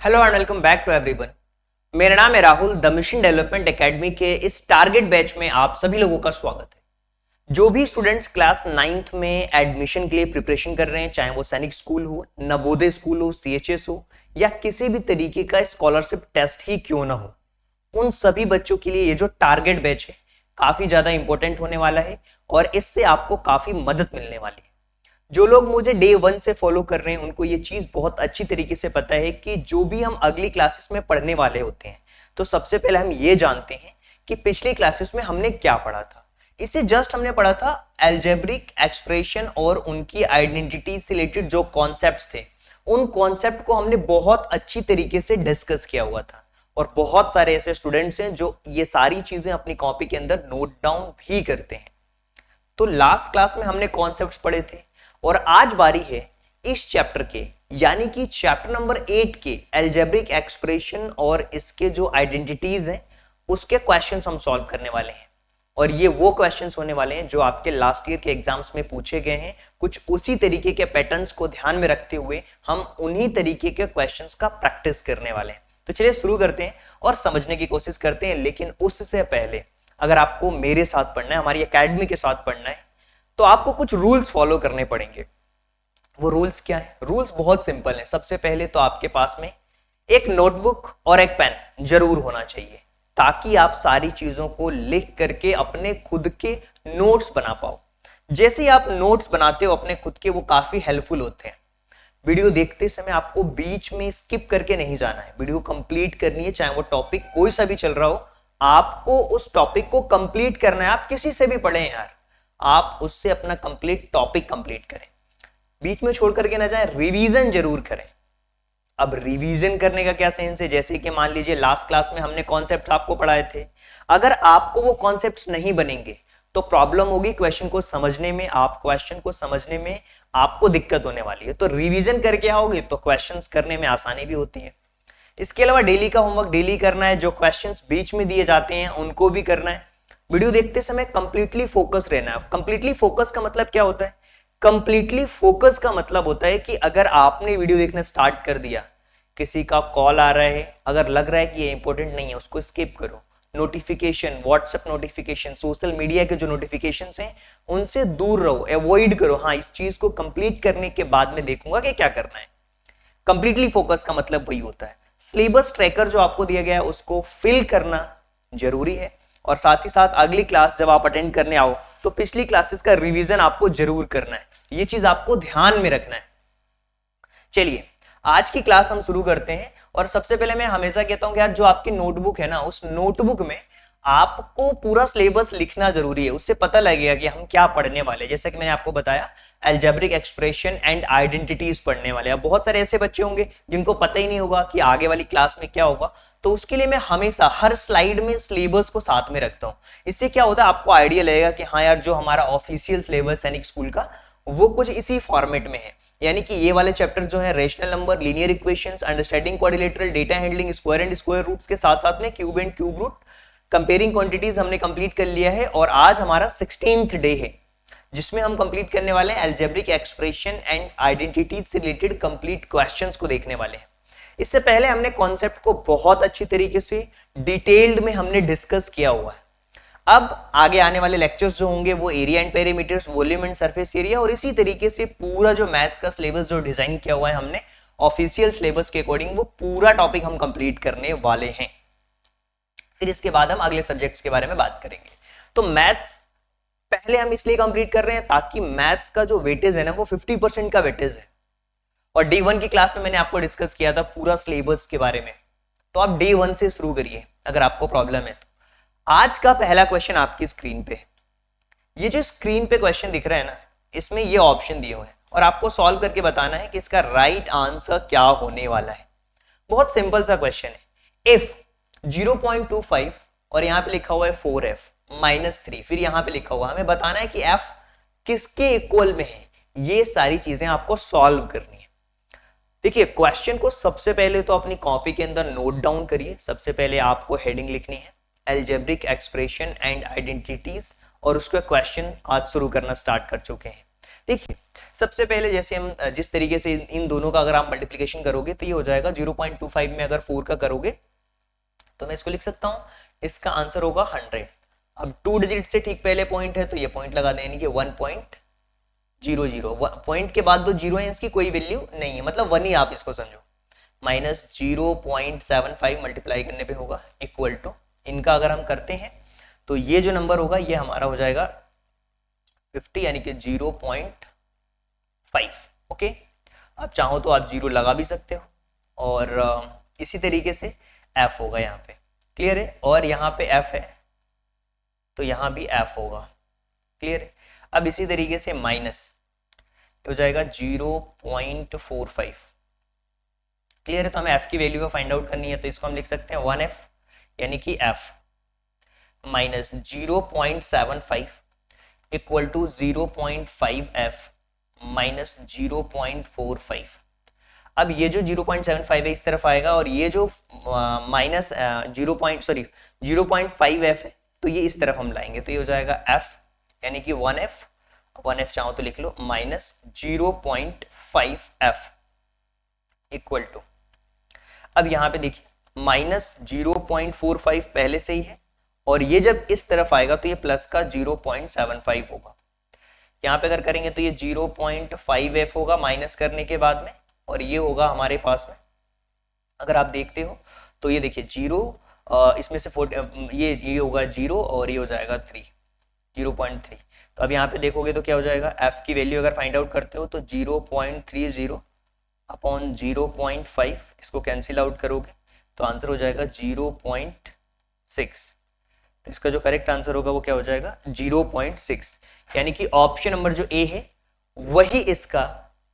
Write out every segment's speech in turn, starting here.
Hello and welcome back to everyone. मेरा नाम है Rahul. The mission development academy के इस टारगेट बैच में आप सभी लोगों का स्वागत है। जो भी स्टूडेंट्स क्लास 9th में एडमिशन के लिए प्रिपरेशन कर रहे हैं, चाहे वो सैनिक स्कूल हो, नवोदय स्कूल हो, सीएचएस हो या किसी भी तरीके का स्कॉलरशिप टेस्ट ही क्यों ना हो, उन सभी बच्चों के लिए ये जो टारगेट बैच है काफी ज्यादा इंपॉर्टेंट होने वाला है और इससे आपको काफी मदद मिलने वाली है। जो लोग मुझे डे 1 से फॉलो कर रहे हैं उनको ये चीज बहुत अच्छी तरीके से पता है कि जो भी हम अगली क्लासेस में पढ़ने वाले होते हैं तो सबसे पहले हम ये जानते हैं कि पिछली क्लासेस में हमने क्या पढ़ा था। इससे जस्ट हमने पढ़ा था अलजेब्रिक एक्सप्रेशन और उनकी आइडेंटिटी से रिलेटेड जो कॉन्सेप्ट्स थे, उन कॉन्सेप्ट को हमने बहुत अच्छी तरीके से डिस्कस किया हुआ था और बहुत सारे ऐसे स्टूडेंट्स हैं जो ये सारी चीजें अपनी कॉपी के अंदर नोट डाउन भी करते हैं। तो लास्ट क्लास में हमने कॉन्सेप्ट्स पढ़े थे और आज बारी है इस चैप्टर के, यानी कि चैप्टर नंबर 8 के अलजेब्रिक एक्सप्रेशन और इसके जो आइडेंटिटीज हैं उसके क्वेश्चंस हम सॉल्व करने वाले हैं। और ये वो क्वेश्चंस होने वाले हैं जो आपके लास्ट ईयर के एग्जाम्स में पूछे गए हैं। कुछ उसी तरीके के पैटर्न्स को ध्यान में रखते हुए हम उन्हीं तरीके के क्वेश्चंस का प्रैक्टिस करने वाले हैं। तो चलिए शुरू करते हैं और समझने की कोशिश करते हैं। लेकिन उससे पहले अगर आपको मेरे साथ पढ़ना है, हमारी एकेडमी के साथ पढ़ना है, तो आपको कुछ रूल्स फॉलो करने पड़ेंगे। वो रूल्स क्या है? रूल्स बहुत सिंपल है। सबसे पहले तो आपके पास में एक नोटबुक और एक पेन जरूर होना चाहिए ताकि आप सारी चीजों को लिख करके अपने खुद के नोट्स बना पाओ। जैसे ही आप नोट्स बनाते हो अपने खुद के, वो काफी हेल्पफुल होते हैं। वीडियो देखते समय आपको बीच में स्किप करके नहीं जाना है, वीडियो कंप्लीट करनी है। चाहे वो टॉपिक कोई सा भी चल रहा हो, आपको उस टॉपिक को कंप्लीट करना है। आप किसी से भी पढ़ें यार, आप उससे अपना कंप्लीट टॉपिक कंप्लीट करें, बीच में छोड़ करके ना जाए। रिवीजन जरूर करें। अब रिवीजन करने का क्या सेंस है? जैसे कि मान लीजिए लास्ट क्लास में हमने कॉन्सेप्ट आपको पढ़ाए थे, अगर आपको वो कॉन्सेप्ट्स नहीं बनेंगे तो प्रॉब्लम होगी क्वेश्चन को समझने में। आप क्वेश्चन को समझने में आपको दिक्कत होने वाली है। तो रिवीजन करके आओगे तो क्वेश्चंस करने में आसानी भी होती है। इसके अलावा डेली का होमवर्क डेली करना है। जो क्वेश्चंस बीच में दिए जाते हैं उनको भी करना है। वीडियो देखते समय कंप्लीटली फोकस रहना है। कंप्लीटली फोकस का मतलब क्या होता है? कंप्लीटली फोकस का मतलब होता है कि अगर आपने वीडियो देखना स्टार्ट कर दिया, किसी का कॉल आ रहा है, अगर लग रहा है कि ये इंपॉर्टेंट नहीं है, उसको स्किप करो। Notification, WhatsApp notification, social media के जो नोटिफिकेशंस हैं उनसे दूर रहो, अवॉइड करो। हाँ, इस चीज को कंप्लीट करने के बाद में देखूंगा कि क्या करना है। कंप्लीटली फोकस का मतलब वही होता है। सिलेबस ट्रैकर जो आपको दिया गया है उसको फिल करना जरूरी है और साथ ही साथ अगली क्लास जब आप अटेंड करने आओ तो पिछली क्लासेस का रिवीजन आपको जरूर करना है। ये चीज आपको ध्यान में रखना है। चलिए आज की क्लास हम शुरू करते हैं। और सबसे पहले मैं हमेशा कहता हूं कि यार जो आपकी नोटबुक है ना, उस नोटबुक में आपको पूरा सिलेबस लिखना जरूरी है। उससे पता लगेगा कि हम क्या पढ़ने वाले हैं। जैसे कि मैंने आपको बताया अलजेब्रिक एक्सप्रेशन एंड आइडेंटिटीज पढ़ने वाले हैं। अब बहुत सारे ऐसे बच्चे होंगे जिनको पता ही नहीं होगा कि आगे वाली क्लास में क्या होगा, तो उसके लिए मैं हमेशा हर स्लाइड में सिलेबस को साथ में रखता हूँ। इससे क्या होता है, आपको आइडिया लगेगा कि हाँ यार जो हमारा ऑफिशियल सिलेबस सैनिक स्कूल का वो कुछ इसी फॉर्मेट में है। यानी कि ये वाले चैप्टर जो है rational number, linear equations, understanding quadrilateral, data handling, square and square roots के साथ साथ में cube and cube root, comparing quantities हमने कंप्लीट कर लिया है। और आज हमारा 16th डे है जिसमें हम कंप्लीट करने वाले हैं अलजेब्रिक एक्सप्रेशन एंड आइडेंटिटीज से रिलेटेड कंप्लीट क्वेश्चंस को देखने वाले हैं। इससे पहले हमने कॉन्सेप्ट को बहुत अच्छी तरीके से डिटेल्ड में हमने डिस्कस किया हुआ है। अब आगे आने वाले लेक्चर्स जो होंगे वो area and perimeters, volume and surface area और इसी तरीके से पूरा जो मैथ्स का सिलेबस जो डिजाइन किया हुआ है हमने ऑफिशियल सिलेबस के अकॉर्डिंग, वो पूरा टॉपिक हम कंप्लीट करने वाले हैं। फिर इसके बाद हम अगले सब्जेक्ट्स के बारे में बात करेंगे। तो मैथ्स पहले हम इसलिए कंप्लीट कर रहे हैं ताकि मैथ्स का जो वेटेज है ना वो 50% का वेटेज है। और डे 1 की क्लास में मैंने आपको डिस्कस किया था पूरा सिलेबस के बारे में। तो आप डे 1 से शुरू करिए अगर आपको प्रॉब्लम है तो। आज का पहला क्वेश्चन आपकी स्क्रीन पे, ये जो स्क्रीन पे क्वेश्चन दिख रहा है ना, इसमें ये ऑप्शन दिए हुए हैं और आपको सॉल्व करके बताना है कि इसका राइट आंसर क्या होने वाला है। बहुत सिंपल सा क्वेश्चन है। इफ 0.25 और यहाँ पे लिखा हुआ है 4f -3, फिर यहाँ पे लिखा हुआ, हमें बताना है कि f किसके इक्वल में है। ये सारी चीजें आपको सॉल्व करनी है। देखिए क्वेश्चन को सबसे पहले तो अपनी कॉपी के अंदर नोट डाउन करिए। सबसे पहले आपको हेडिंग लिखनी है अलजेब्रिक एक्सप्रेशन एंड आइडेंटिटीज और उसका क्वेश्चन आज शुरू करना स्टार्ट कर चुके हैं। देखिए सबसे पहले जैसे हम जिस तरीके से इन दोनों का अगर आप मल्टीप्लीकेशन करोगे तो ये हो जाएगा 0.25 में अगर 4 का करोगे तो मैं इसको लिख सकता हूं, इसका आंसर होगा 100। अब 2 डिजिट से ठीक पहले पॉइंट है तो ये पॉइंट लगा दें, यानी कि 1.00। पॉइंट के बाद दो जीरो है, इसकी कोई वैल्यू नहीं है, मतलब 1 ही आप इसको समझो। माइनस 0.75 मल्टीप्लाई करने पे होगा इक्वल टू, इनका अगर हम करते हैं तो ये जो नंबर होगा ये हमारा हो जाएगा 50, यानी कि 0.5। ओके, आप चाहो तो आप जीरो लगा भी सकते हो, और इसी तरीके से f होगा यहाँ पे, क्लियर है। और यहाँ पे f है तो यहाँ भी f होगा, क्लियर है। अब इसी तरीके से माइनस हो जाएगा 0.45, क्लियर है। तो हमें f की वैल्यू को फाइंड आउट करनी है, तो इसको हम लिख सकते हैं 1f, यानी कि f minus 0.75 equal to 0.5f minus 0.45। अब ये जो 0.75 है इस तरफ आएगा, और ये जो माइनस 0.5f है तो ये इस तरफ हम लाएंगे, तो ये हो जाएगा f, यानी कि 1f चाहो तो लिख लो माइनस 0.5f इक्वल टू, अब यहाँ पे देखिए माइनस 0.45 पहले से ही है, और ये जब इस तरफ आएगा तो ये प्लस का 0.75 होगा। यहाँ पे अगर करेंगे तो ये 0.5f होगा माइनस करने के बाद में, और ये होगा हमारे पास में, अगर आप देखते हो तो ये देखिए जीरो, इसमें से ये होगा 0 और ये हो जाएगा 0.3। तो अब यहाँ पे देखोगे तो क्या हो जाएगा, f की वैल्यू अगर फाइंड आउट करते हो तो 0.30 अपॉन 0.5, इसको कैंसिल आउट करोगे तो आंसर हो जाएगा 0.6। तो इसका जो करेक्ट आंसर होगा वो क्या हो जाएगा 0.6, यानी कि ऑप्शन नंबर जो ए है वही इसका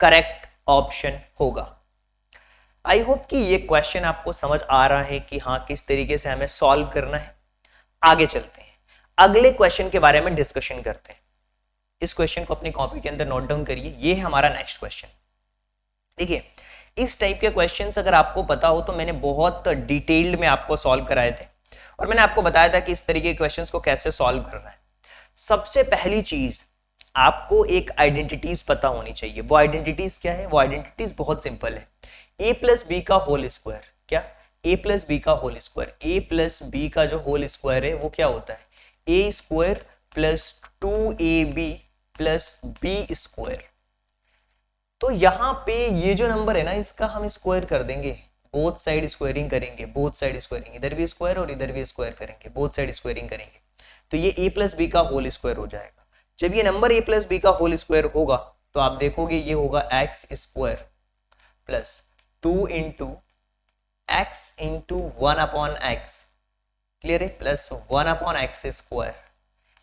करेक्ट ऑप्शन होगा। आई होप कि ये क्वेश्चन आपको समझ आ रहा है कि हाँ किस तरीके से हमें सॉल्व करना है। आगे चलते हैं, अगले क्वेश्चन के बारे में डिस्कशन करते हैं। इस क्वेश्चन को अपनी कॉपी के अंदर नोट डाउन करिए, ये है हमारा नेक्स्ट क्वेश्चन। देखिए इस टाइप के क्वेश्चंस अगर आपको पता हो तो मैंने बहुत डिटेल्ड में आपको सॉल्व कराए थे, और मैंने आपको बताया था कि इस तरीके के क्वेश्चंस को कैसे सॉल्व करना है। सबसे पहली चीज आपको एक आइडेंटिटीज पता होनी चाहिए। वो आइडेंटिटीज क्या है? वो आइडेंटिटीज बहुत सिंपल है। a प्लस बी का होल स्क्वायर, क्या a प्लस बी का whole square, a plus B का जो होल स्क्वायर है वो क्या होता है a square plus 2ab plus b square. तो यहाँ पे ये जो नंबर है ना इसका हम स्क्वायर कर देंगे, बोथ साइड स्क्वायरिंग करेंगे, बोथ साइड स्क्वायरिंग, इधर भी स्क्वायर और इधर भी स्क्वायर करेंगे, बोथ साइड स्क्वायरिंग करेंगे, तो ये a प्लस बी का होल स्क्वायर हो जाएगा। जब ये नंबर a प्लस बी का होल स्क्वायर होगा तो आप देखोगे ये होगा x square plus 2 into x into 1 upon x, clear है, plus 1 upon x square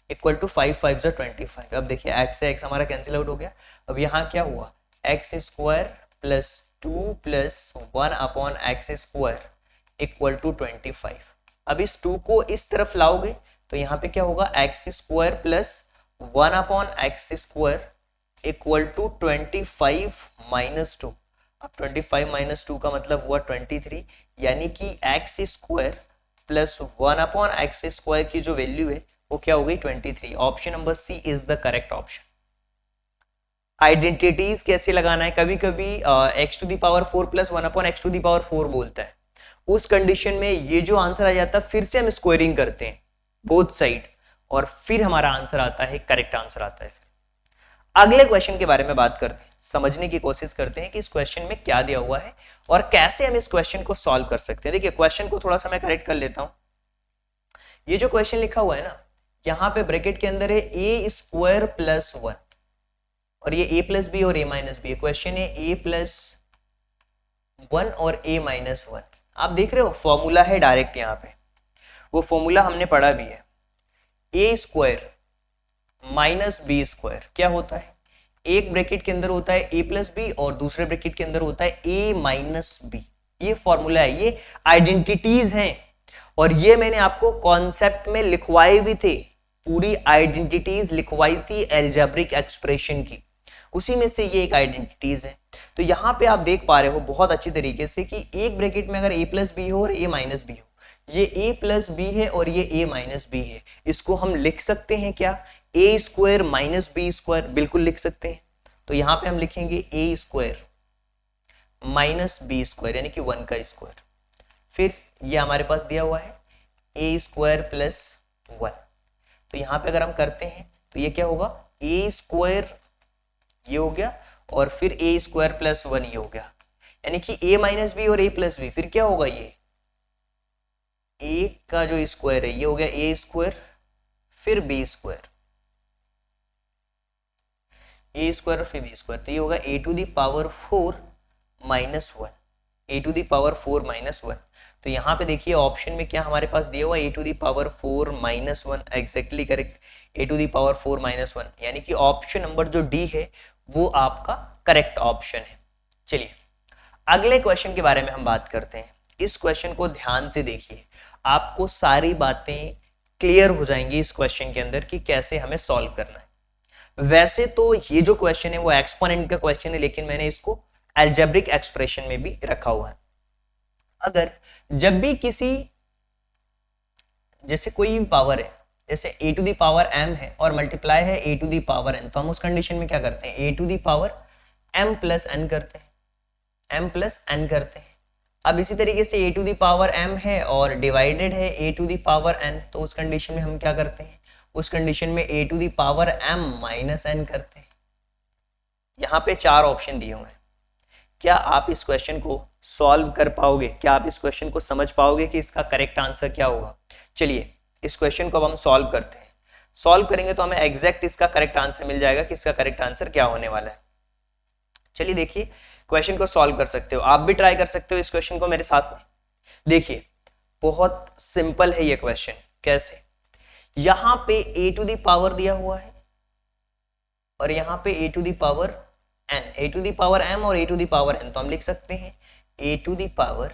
equal to 5 5 जो 25। अब देखिए एक्स से एक्स हमारा कैंसिल आउट हो गया। अब यहाँ क्या हुआ, X square plus 2 plus 1 upon x square equal to 25। अब इस 2 को इस तरफ लाओगे तो यहाँ पे क्या होगा, x square plus 1 upon x square equal to 25 minus 2। अब 25 माइनस 2 का मतलब हुआ 23, यानी कि X square plus 1 upon x square की जो वैल्यू है वो क्या हो गई 23। Option number C is the correct option. Identities कैसे लगाना है, कभी कभी X to the power 4 plus 1 upon X to the power 4 बोलता है, उस कंडीशन में ये जो आंसर आ जाता है फिर से हम स्क्वायरिंग करते हैं बोथ साइड, और फिर हमारा आंसर आता है, करेक्ट आंसर आता है। अगले क्वेश्चन के बारे में बात करते हैं, समझने की कोशिश करते हैं कि इस क्वेश्चन में क्या दिया हुआ है और कैसे हम इस क्वेश्चन को सॉल्व कर सकते हैं। देखिए क्वेश्चन को थोड़ा सा मैं करेक्ट कर लेता हूं। ये जो क्वेश्चन लिखा हुआ है ना, यहाँ पे ब्रैकेट के अंदर है ए स्क्वायर प्लस 1, और ये a प्लस बी और a माइनस बी। क्वेश्चन है a प्लस 1 और a माइनस 1। आप देख रहे हो फॉर्मूला है डायरेक्ट, यहाँ पे वो फॉर्मूला हमने पढ़ा भी है, a square minus B square क्या होता है, एक ब्रैकेट के अंदर होता है a प्लस बी और दूसरे ब्रैकेट के अंदर होता है a माइनस बी। ये फॉर्मूला है, ये आइडेंटिटीज हैं, और ये मैंने आपको कॉन्सेप्ट में लिखवाए भी थे, पूरी आइडेंटिटीज लिखवाई थी एल्जेब्रिक एक्सप्रेशन की, उसी में से ये एक आइडेंटिटीज है। तो यहाँ पे आप देख पा रहे हो बहुत अच्छी तरीके से कि एक ब्रैकेट में अगर a प्लस बी हो और a माइनस बी हो, ये a प्लस बी है और ये a माइनस बी है, इसको हम लिख सकते हैं क्या, a square minus B square, बिल्कुल लिख सकते हैं। तो यहाँ पे हम लिखेंगे A square minus B square यानी कि 1 का स्क्वायर। फिर ये हमारे पास दिया हुआ है ए स्क्वायर प्लस 1। तो यहाँ पे अगर हम करते हैं तो ये क्या होगा, ए स्क्वायर ये हो गया और फिर ए स्क्वायर प्लस 1 ये हो गया, यानी कि ए माइनस बी और ए प्लस बी। फिर क्या होगा, ये ए का जो स्क्वायर है ये हो गया ए स्क्वायर फिर बी स्क्वायर, ए स्क्वायर फिर बी स्क्वायर, तो ये होगा A to the power 4 minus 1, A to the power 4 minus 1। तो यहाँ पे देखिए ऑप्शन में क्या हमारे पास दिया हुआ, A to the power 4 minus 1, exactly correct, A to the power 4 minus 1, यानी कि ऑप्शन नंबर जो डी है वो आपका करेक्ट ऑप्शन है। चलिए अगले क्वेश्चन के बारे में हम बात करते हैं। इस क्वेश्चन को ध्यान से देखिए, आपको सारी बातें क्लियर हो जाएंगी इस क्वेश्चन के अंदर कि कैसे हमें सॉल्व करना है। वैसे तो ये जो क्वेश्चन है वो एक्सपोनेंट का क्वेश्चन है, लेकिन मैंने इसको अलजेब्रिक एक्सप्रेशन में भी रखा हुआ है। अगर जब भी किसी जैसे कोई भी पावर है, जैसे a to the power m है और मल्टीप्लाई है a to the power n, तो हम उस कंडीशन में क्या करते हैं, a to the power m plus n करते हैं, m प्लस n करते हैं। अब इसी तरीके से a to the power m है और डिवाइडेड है a to the power n, तो उस कंडीशन में हम क्या करते हैं, उस कंडीशन में a to the power m minus n करते हैं। यहाँ पे 4 ऑप्शन दिए हुए हैं। क्या आप इस क्वेश्चन को सॉल्व कर पाओगे, क्या आप इस क्वेश्चन को समझ पाओगे कि इसका करेक्ट आंसर क्या होगा? चलिए इस क्वेश्चन को अब हम सॉल्व करते हैं। सॉल्व करेंगे तो हमें एग्जैक्ट इसका करेक्ट आंसर मिल जाएगा कि इसका करेक्ट आंसर क्या होने वाला है। चलिए देखिए क्वेश्चन को सॉल्व कर सकते हो, आप भी ट्राई कर सकते हो इस क्वेश्चन को मेरे साथ में। देखिए बहुत सिंपल है ये क्वेश्चन। कैसे, यहां पे a टू द पावर दिया हुआ है और यहां पे a to the power n, a to the power m और a to the power n, तो हम लिख सकते हैं a to the power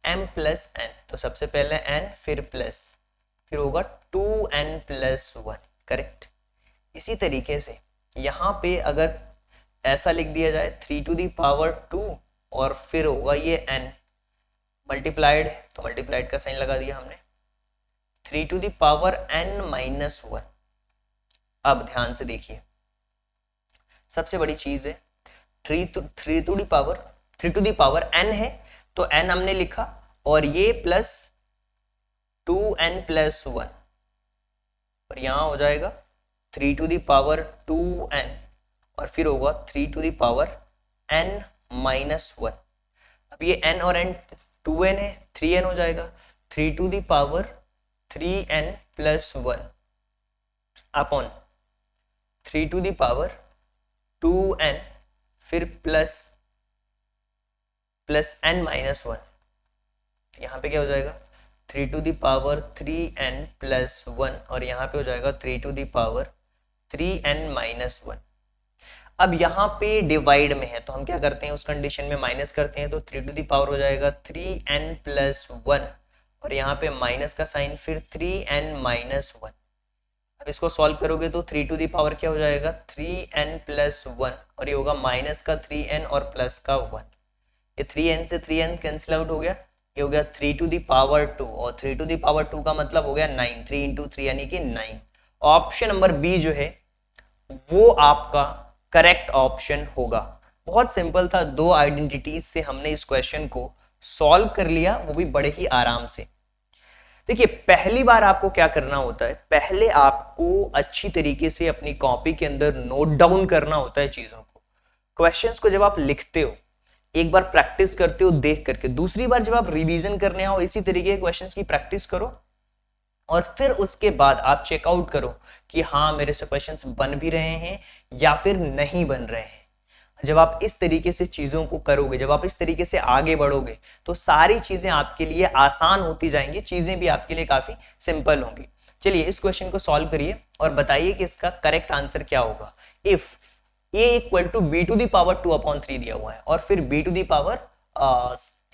m plus n। तो सबसे पहले n फिर प्लस, फिर होगा 2n प्लस 1, करेक्ट। इसी तरीके से यहाँ पे अगर ऐसा लिख दिया जाए 3 टू द पावर 2 और फिर होगा ये n मल्टीप्लाइड है, तो मल्टीप्लाइड का साइन लगा दिया हमने, 3 to the power n minus 1। अब ध्यान से देखिए, सबसे बड़ी चीज है 3 टू द पावर n है, तो n हमने लिखा और ये प्लस 2n प्लस 1 और यहां हो जाएगा 3 टू द पावर 2n और फिर होगा 3 to the power n minus 1। अब ये n और n 2n है, 3n हो जाएगा, 3 to the power 3n plus 1 upon 3 to the power 2n फिर प्लस n माइनस 1। यहाँ पे क्या हो जाएगा 3 to the power 3n plus 1 और यहाँ पे हो जाएगा 3 to the power 3n minus 1। अब यहाँ पे डिवाइड में है तो हम क्या करते हैं, उस कंडीशन में माइनस करते हैं, तो 3 टू द पावर हो जाएगा 3n प्लस 1 और यहाँ पे माइनस का साइन, फिर 3n माइनस 1। अब इसको सॉल्व करोगे तो 3 टू द पावर क्या हो जाएगा 3n प्लस 1 और ये होगा माइनस का 3n और प्लस का 1। ये 3n से 3n कैंसिल आउट हो गया, ये हो गया 3 टू द पावर 2 और 3 टू द पावर 2 का मतलब हो गया 9, 3 इंटू 3 यानी कि 9। ऑप्शन नंबर बी जो है वो आपका करेक्ट ऑप्शन होगा। बहुत सिंपल था, 2 आइडेंटिटीज से हमने इस क्वेश्चन को सॉल्व कर लिया, वो भी बड़े ही आराम से। देखिए पहली बार आपको क्या करना होता है, पहले आपको अच्छी तरीके से अपनी कॉपी के अंदर नोट डाउन करना होता है चीजों को। क्वेश्चंस को जब आप लिखते हो, एक बार प्रैक्टिस करते हो देख करके, दूसरी बार जब आप रिवीजन करने आओ इसी तरीके के क्वेश्चंस की प्रैक्टिस करो और फिर उसके बाद आप चेकआउट करो कि हाँ मेरे से क्वेश्चंस बन भी रहे हैं या फिर नहीं बन रहे हैं। जब आप इस तरीके से चीजों को करोगे, जब आप इस तरीके से आगे बढ़ोगे तो सारी चीजें आपके लिए आसान होती जाएंगी, चीजें भी आपके लिए काफी सिंपल होंगी। चलिए इस क्वेश्चन को सॉल्व करिए और बताइए कि इसका करेक्ट आंसर क्या होगा। If a equal to B to the power 2 upon 3 दिया हुआ है और फिर b to the power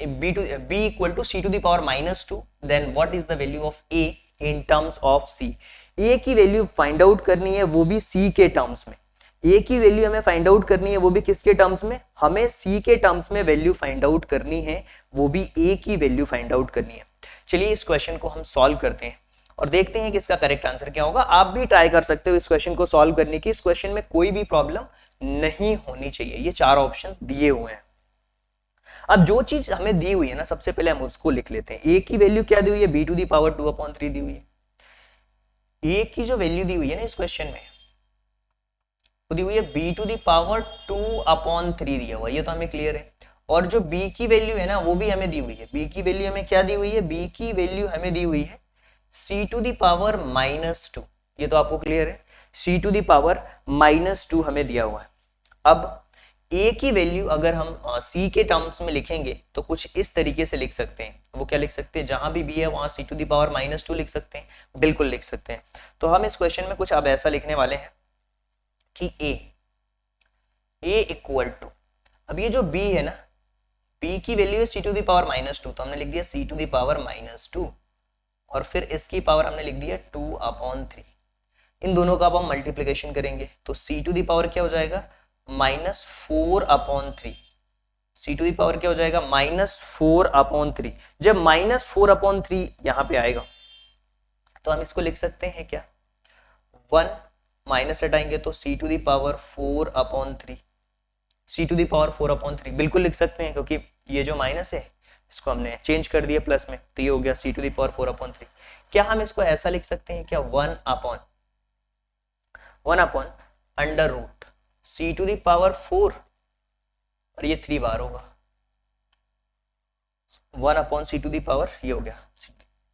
b equal to c to the power minus 2, then what is the value of a in terms of c। a की value find out करनी है, वो भी c के टर्म्स में। a की वैल्यू हमें find out करनी है, वो भी किसके टर्म्स में, हमें c के टर्म्स में वैल्यू फाइंड आउट करनी है, वो भी a की वैल्यू फाइंड आउट करनी है। चलिए इस क्वेश्चन को हम सॉल्व करते हैं और देखते हैं कि इसका करेक्ट आंसर क्या होगा। आप भी ट्राई कर सकते हो इस क्वेश्चन को सॉल्व करने की, इस क्वेश्चन में कोई भी प्रॉब्लम नहीं होनी चाहिए। ये चार ऑप्शंस दिए हुए हैं। अब जो चीज हमें दी हुई है ना, सबसे पहले हम उसको लिख लेते हैं। ए की वैल्यू क्या दी हुई है, बी टू दी पावर 2/3 दी हुई है। ए की जो वैल्यू दी हुई है ना इस क्वेश्चन में, वो दी हुई है बी टू दी पावर 2/3 दिया हुआ है, ये तो हमें क्लियर है। और जो बी की वैल्यू है ना वो भी हमें दी हुई है। बी की वैल्यू हमें क्या दी हुई है, बी की वैल्यू हमें दी हुई है सी टू दी पावर -2, ये तो आपको क्लियर है। सी टू दी पावर -2 हमें दिया हुआ है। अब ए की वैल्यू अगर हम सी के टर्म्स में लिखेंगे तो कुछ इस तरीके से लिख सकते हैं। वो क्या लिख सकते हैं, जहां भी बी है वहां सी टू दी पावर -2 लिख सकते हैं, बिल्कुल लिख सकते हैं। तो हम इस क्वेश्चन में कुछ अब ऐसा लिखने वाले हैं कि ए इक्वल टू, अब ये जो बी है ना, बी की वैल्यू है सी टू दी पावर -2, तो हमने लिख दिया सी टू दी पावर -2 और फिर इसकी पावर हमने लिख दिया 2/3। इन दोनों का अब हम मल्टीप्लीकेशन करेंगे तो सी टू दी पावर क्या हो जाएगा, -4/3। सी टू दी पावर क्या हो जाएगा, -4/3। जब -4/3 यहां पे आएगा तो हम इसको लिख सकते हैं क्या, 1 माइनस हटाएंगे तो C to the power 4/3, C to the power 4/3 बिल्कुल लिख सकते हैं, क्योंकि ये जो माइनस है इसको हमने चेंज कर दिया प्लस में, तो ये हो गया सी टू दी पावर 4/3। क्या हम इसको ऐसा लिख सकते हैं क्या, 1/√, सी टू दी पावर 4 और ये 3 बार होगा, 1/सी टू दी पावर, ये हो गया।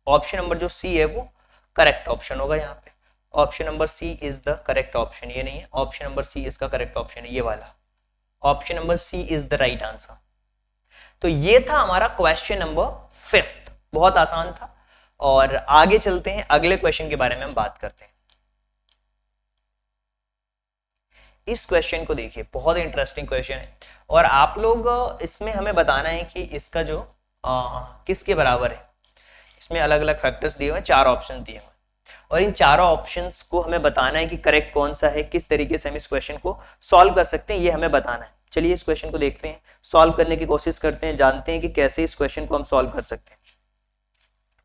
ऑप्शन नंबर जो सी है वो करेक्ट ऑप्शन होगा यहाँ पे। Option number C is the correct option, ये नहीं है, ऑप्शन नंबर सी इसका करेक्ट ऑप्शन है, ये वाला option number C is the right answer. तो ये था हमारा क्वेश्चन नंबर 5, बहुत आसान था। और आगे चलते हैं, अगले क्वेश्चन के बारे में हम बात करते हैं। इस क्वेश्चन को देखिए, बहुत इंटरेस्टिंग क्वेश्चन है और आप लोग इसमें हमें बताना है कि इसका जो किसके बराबर है। इसमें अलग अलग फैक्टर्स दिए हुए हैं, 4 ऑप्शन दिए हुए हैं और इन चारों ऑप्शंस को हमें बताना है कि करेक्ट कौन सा है, किस तरीके से हम इस क्वेश्चन को सॉल्व कर सकते हैं, ये हमें बताना है। चलिए इस क्वेश्चन को देखते हैं, सॉल्व करने की कोशिश करते हैं, जानते हैं कि कैसे इस क्वेश्चन को हम सॉल्व कर सकते हैं।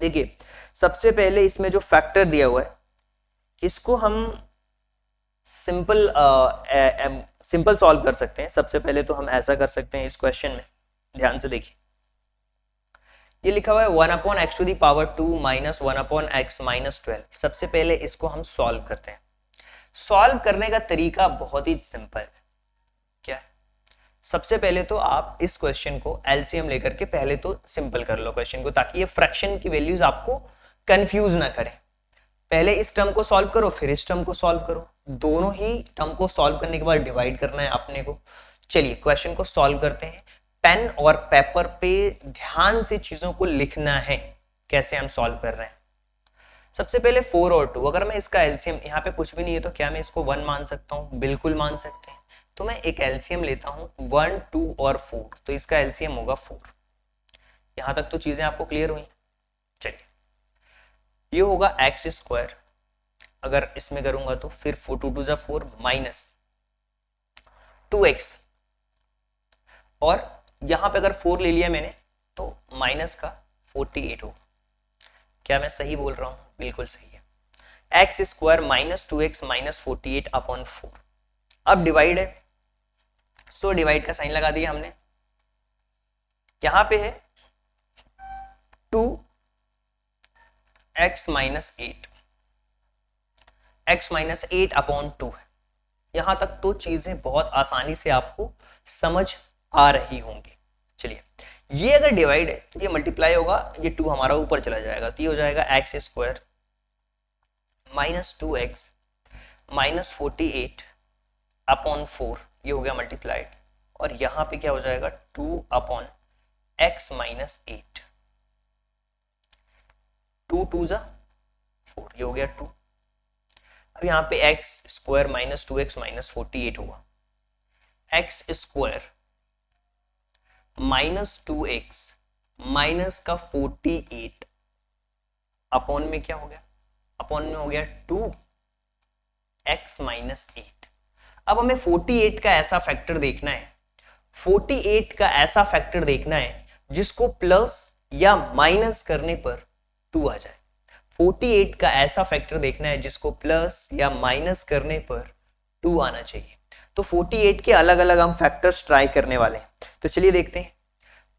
देखिए सबसे पहले इसमें जो फैक्टर दिया हुआ है इसको हम सिंपल सॉल्व कर सकते हैं। सबसे पहले तो हम ऐसा कर सकते हैं, इस क्वेश्चन में ध्यान से देखिए, ये लिखा हुआ है 1/x to the power 2 minus 1/x minus 12। सबसे पहले इसको हम सॉल्व करते हैं। सॉल्व करने का तरीका बहुत ही सिंपल है। क्या है, सबसे पहले तो आप इस क्वेश्चन को एलसीएम लेकर के पहले तो सिंपल कर लो क्वेश्चन को, ताकि ये फ्रैक्शन की वैल्यूज आपको कंफ्यूज ना करें। पहले इस टर्म को सॉल्व करो, फिर इस टर्म को सॉल्व करो, दोनों ही टर्म को सॉल्व करने के बाद डिवाइड करना है अपने को। चलिए क्वेश्चन को सॉल्व करते हैं। पेन और पेपर पे ध्यान से चीजों को लिखना है, कैसे हम सॉल्व कर रहे हैं। सबसे पहले 4 और 2, अगर मैं इसका एलसीएम, यहाँ पे कुछ भी नहीं है तो क्या मैं इसको 1 मान सकता हूँ, बिल्कुल मान सकते हैं। तो मैं एक एलसीएम लेता हूँ 1, 2 और 4, तो इसका एलसीएम होगा 4। यहां तक तो चीजें आपको क्लियर हुई। चलिए ये होगा x², अगर इसमें करूंगा तो फिर 4 2 2 4 माइनस 2x, और यहां पे अगर 4 ले लिया मैंने तो माइनस का 48 हो। क्या मैं सही बोल रहा हूं, बिल्कुल सही है। x² minus 2x minus 48/4। अब डिवाइड है, सो डिवाइड का साइन लगा दिया हमने। यहां पे है 2x माइनस 8, x माइनस 8/2 है। यहां तक तो चीजें बहुत आसानी से आपको समझ आ रही होंगी। चलिए ये अगर डिवाइड है तो ये मल्टीप्लाई होगा, ये 2 हमारा ऊपर चला जाएगा, तो ये हो जाएगा x² माइनस 2x माइनस 48/4, ये हो गया मल्टीप्लाइड, और यहां पे क्या हो जाएगा 2/x माइनस 8, 2 2 4, ये हो गया 2। अब यहाँ पे x² माइनस 2x माइनस 48 होगा, x² माइनस 2x माइनस का 48 अपॉन में क्या हो गया, अपॉन में हो गया 2x माइनस 8। अब हमें 48 का ऐसा फैक्टर देखना है, 48 का ऐसा फैक्टर देखना है जिसको प्लस या माइनस करने पर 2 आ जाए। 48 का ऐसा फैक्टर देखना है जिसको प्लस या माइनस करने पर 2 आना चाहिए। तो 48 के अलग अलग हम फैक्टर्स ट्राई करने वाले हैं। तो चलिए देखते हैं।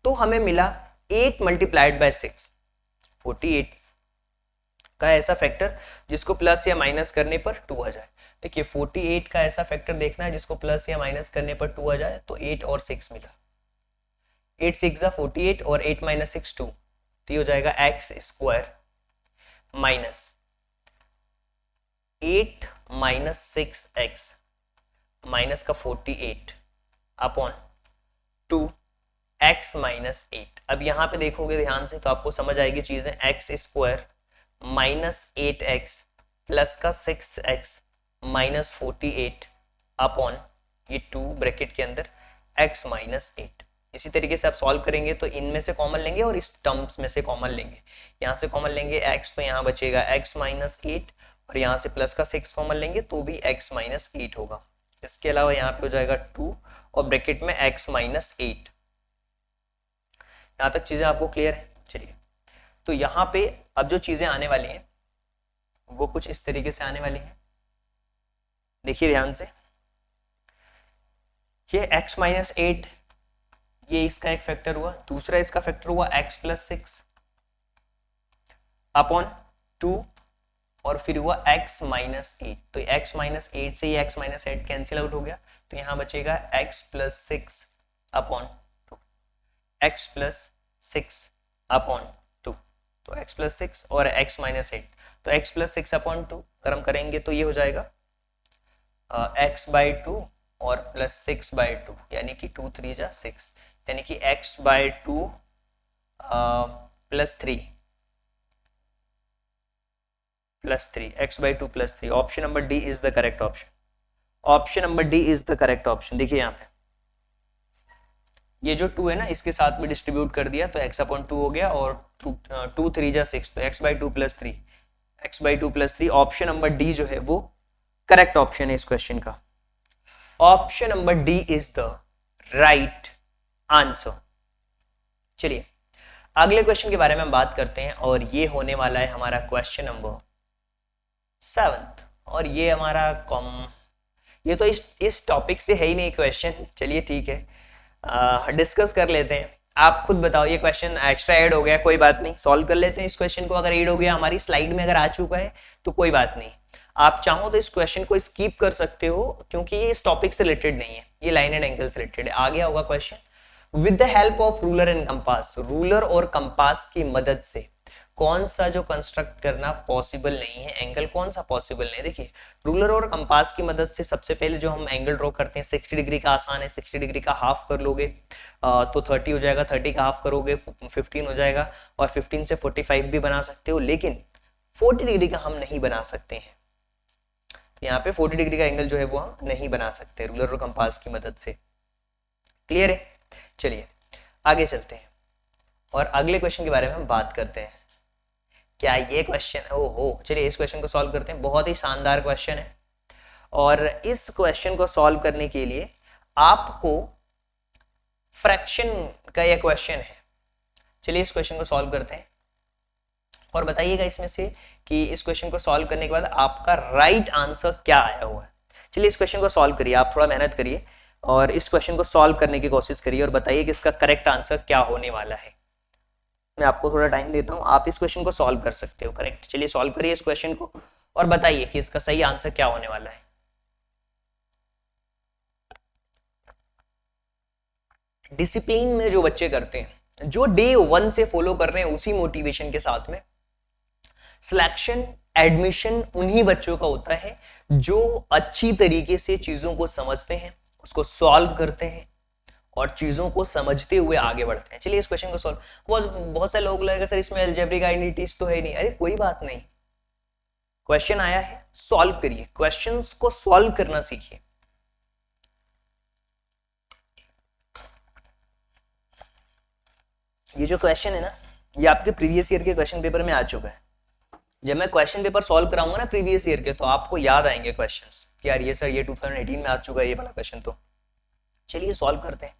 तो हमें मिला 8 मल्टीप्लाइड बाय 6, 48 का ऐसा फैक्टर जिसको प्लस या माइनस करने पर 2 आ जाए। देखिए 48 का ऐसा फैक्टर देखना है जिसको प्लस या माइनस करने पर 2 आ जाए, तो 8 और 6 मिला, 8 6 जा 48 और 8 माइनस 6 2, तो ये हो जाएगा x square minus 8 minus 6 x minus का 48 अपॉन 2 एक्स माइनस 8। अब यहाँ पे देखोगे ध्यान से तो आपको समझ आएगी चीजें, x square minus 8x plus का 6x माइनस 48 अपॉन ये 2 ब्रैकेट के अंदर x माइनस 8। इसी तरीके से आप सॉल्व करेंगे तो इनमें से कॉमन लेंगे और इस टर्म्स में से कॉमन लेंगे। यहाँ से कॉमन लेंगे x तो यहाँ बचेगा x माइनस 8 और यहाँ से प्लस का 6 कॉमन लेंगे तो भी x माइनस 8 होगा। इसके अलावा यहाँ पे हो जाएगा 2 और ब्रैकेट में x माइनस 8। यहाँ तक चीजें आपको क्लियर है? चलिए, तो यहाँ पे अब जो चीजें आने वाली हैं वो कुछ इस तरीके से आने वाली हैं। देखिए ध्यान से, ये x माइनस 8 ये इसका एक फैक्टर हुआ, दूसरा इसका फैक्टर हुआ x प्लस 6 अपॉन 2 और फिर हुआ x माइनस 8। तो x माइनस 8 से ये x माइनस 8 कैंसिल आउट हो गया, तो यहाँ बचेगा x plus 6 upon 2, x plus 6 upon 2, तो x प्लस 6 और x माइनस 8, तो x प्लस 6 अपॉन 2 अगर हम करेंगे तो ये हो जाएगा x बाई 2 और प्लस 6 बाई 2, यानी कि 2 3 जा 6, यानी कि x by 2 plus 3 x by 2 plus 3। Option number D is the correct option. Option number D is the correct option. देखिए यहाँ पे ये जो 2 है ना इसके साथ में डिस्ट्रीब्यूट कर दिया तो x अपॉन 2 हो गया और 2 3 जा 6, तो x by 2 plus 3, x by 2 plus 3। Option number D जो है वो करेक्ट ऑप्शन है इस क्वेश्चन का। Option number D is the right answer. चलिए अगले क्वेश्चन के बारे में हम बात करते हैं और ये होने वाला है हमारा क्वेश्चन नंबर 7 और ये हमारा ये तो इस टॉपिक से है ही नहीं क्वेश्चन। चलिए ठीक है, डिस्कस कर लेते हैं। आप खुद बताओ, ये क्वेश्चन एक्स्ट्रा ऐड हो गया, कोई बात नहीं, सॉल्व कर लेते हैं इस क्वेश्चन को। अगर ऐड हो गया हमारी स्लाइड में अगर आ चुका है तो कोई बात नहीं, आप चाहो तो इस क्वेश्चन को स्किप कर सकते हो क्योंकि ये इस टॉपिक से रिलेटेड नहीं है, ये लाइन एंड एंगल से रिलेटेड है। आ गया होगा question. With the help of ruler and compass, ruler और कंपास की मदद से कौन सा जो कंस्ट्रक्ट करना पॉसिबल नहीं है, एंगल कौन सा पॉसिबल नहीं है। देखिए रूलर और कंपास की मदद से सबसे पहले जो हम एंगल ड्रॉ करते हैं 60 डिग्री का आसान है, 60 डिग्री का हाफ कर लोगे तो 30 हो जाएगा, 30 का हाफ करोगे 15 हो जाएगा और 15 से 45 भी बना सकते हो, लेकिन 40 डिग्री का हम नहीं बना सकते हैं। तो यहाँ पे 40 डिग्री का एंगल जो है वो हम नहीं बना सकते रूलर और कंपास की मदद से। क्लियर है? चलिए आगे चलते हैं और अगले क्वेश्चन के बारे में हम बात करते हैं। क्या ये क्वेश्चन, ओहो, चलिए इस क्वेश्चन को सॉल्व करते हैं। बहुत ही शानदार क्वेश्चन है और इस क्वेश्चन को सॉल्व करने के लिए आपको फ्रैक्शन का यह क्वेश्चन है। चलिए इस क्वेश्चन को सॉल्व करते हैं और बताइएगा इसमें से कि इस क्वेश्चन को सॉल्व करने के बाद आपका राइट आंसर क्या आया हुआ है। चलिए इस क्वेश्चन को सॉल्व करिए, आप थोड़ा मेहनत करिए और इस क्वेश्चन को सॉल्व करने की कोशिश करिए और बताइए कि इसका करेक्ट आंसर क्या होने वाला है। मैं आपको थोड़ा टाइम देता हूं, आप इस क्वेश्चन को सॉल्व कर सकते हो करेक्ट। चलिए सॉल्व करिए इस क्वेश्चन को और बताइए कि इसका सही आंसर क्या होने वाला है। डिसिप्लिन में जो बच्चे करते हैं, जो डे 1 से फॉलो कर रहे हैं उसी मोटिवेशन के साथ में, सिलेक्शन एडमिशन उन्हीं बच्चों का होता है जो अच्छी तरीके से चीजों को समझते हैं, उसको सॉल्व करते हैं और चीजों को समझते हुए आगे बढ़ते हैं। चलिए इस क्वेश्चन को सॉल्व, बहुत सारे लोग लगेगा सर इसमें अलजेब्रिक आइडेंटिटीज तो है नहीं। अरे कोई बात नहीं, क्वेश्चन आया है सॉल्व करिए, क्वेश्चंस को सॉल्व करना सीखिए। ये जो क्वेश्चन है ना ये आपके प्रीवियस ईयर के क्वेश्चन पेपर में आ चुका है। जब मैं क्वेश्चन पेपर सॉल्व कराऊंगा ना प्रीवियस ईयर के तो आपको याद आएंगे क्वेश्चंस कि यार ये सर ये 2018 में आ चुका है ये वाला क्वेश्चन। तो चलिए सॉल्व करते हैं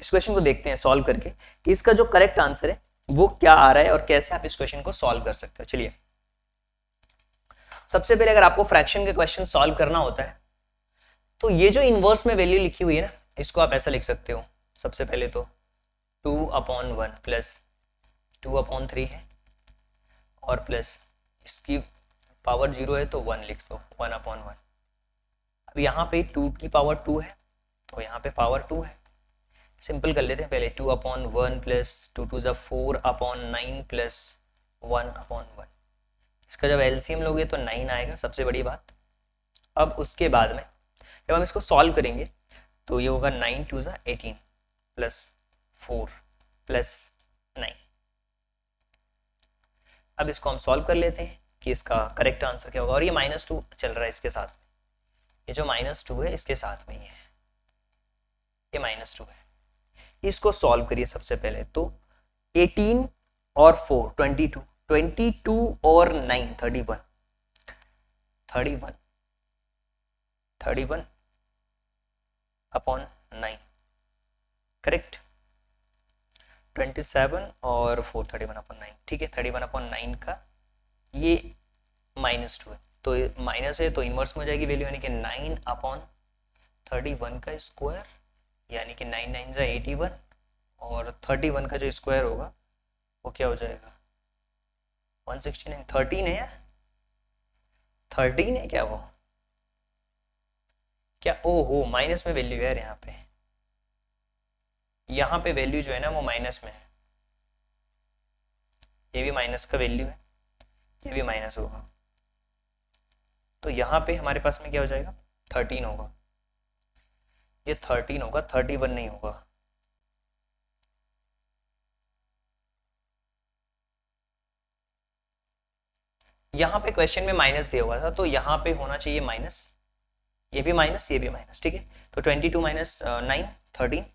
इस क्वेश्चन को, देखते हैं सॉल्व करके कि इसका जो करेक्ट आंसर है वो क्या आ रहा है और कैसे आप इस क्वेश्चन को सॉल्व कर सकते हो। चलिए सबसे पहले अगर आपको फ्रैक्शन के क्वेश्चन सॉल्व करना होता है तो ये जो इनवर्स में वैल्यू लिखी हुई है ना, इसको आप ऐसा लिख सकते हो। सबसे पहले तो 2/1 प्लस 2/3 है, और प्लस इसकी पावर 0 है तो 1 लिख दो, 1/1। अब यहाँ पे 2 की पावर 2 है तो यहाँ पे पावर 2 है। सिंपल कर लेते हैं पहले, 2/1 प्लस 2 2 ज़ा 4/9 प्लस 1/1। इसका जब एलसीएम लोगे तो 9 आएगा, सबसे बड़ी बात। अब उसके बाद में जब हम इसको सॉल्व करेंगे तो ये होगा 9 2 ज़ा 18 प्लस 4 प्लस 9। अब इसको हम सॉल्व कर लेते हैं कि इसका करेक्ट आंसर क्या होगा। और ये -2 चल रहा है इसके साथ, ये जो -2 है इसके साथ में ही है, ये -2 है। इसको सॉल्व करिए सबसे पहले तो 18 और 4 22, 22 और 9 31, 31 31/9 करेक्ट। 27 और 4 31/9, ठीक है। 31/9 का ये -2 है, तो माइनस है तो इनवर्स में हो जाएगी वैल्यू, यानी कि 9/31 का स्क्वायर, यानी कि 9 9 ज़ा 81, और 31 का जो स्क्वायर होगा वो क्या हो जाएगा 169। 13 है यार, 13 है क्या वो, क्या ओहो माइनस में वैल्यू है यार। यहाँ पे वैल्यू जो है ना वो माइनस में है, ये भी माइनस का वैल्यू है, ये भी माइनस होगा, तो यहाँ पे हमारे पास में क्या हो जाएगा 13 होगा, ये 13 होगा, 31 नहीं होगा। यहाँ पे क्वेश्चन में माइनस दिया हुआ था तो यहाँ पे होना चाहिए माइनस, ये भी माइनस, ये भी माइनस, ठीक है। तो 22 माइनस 9 13,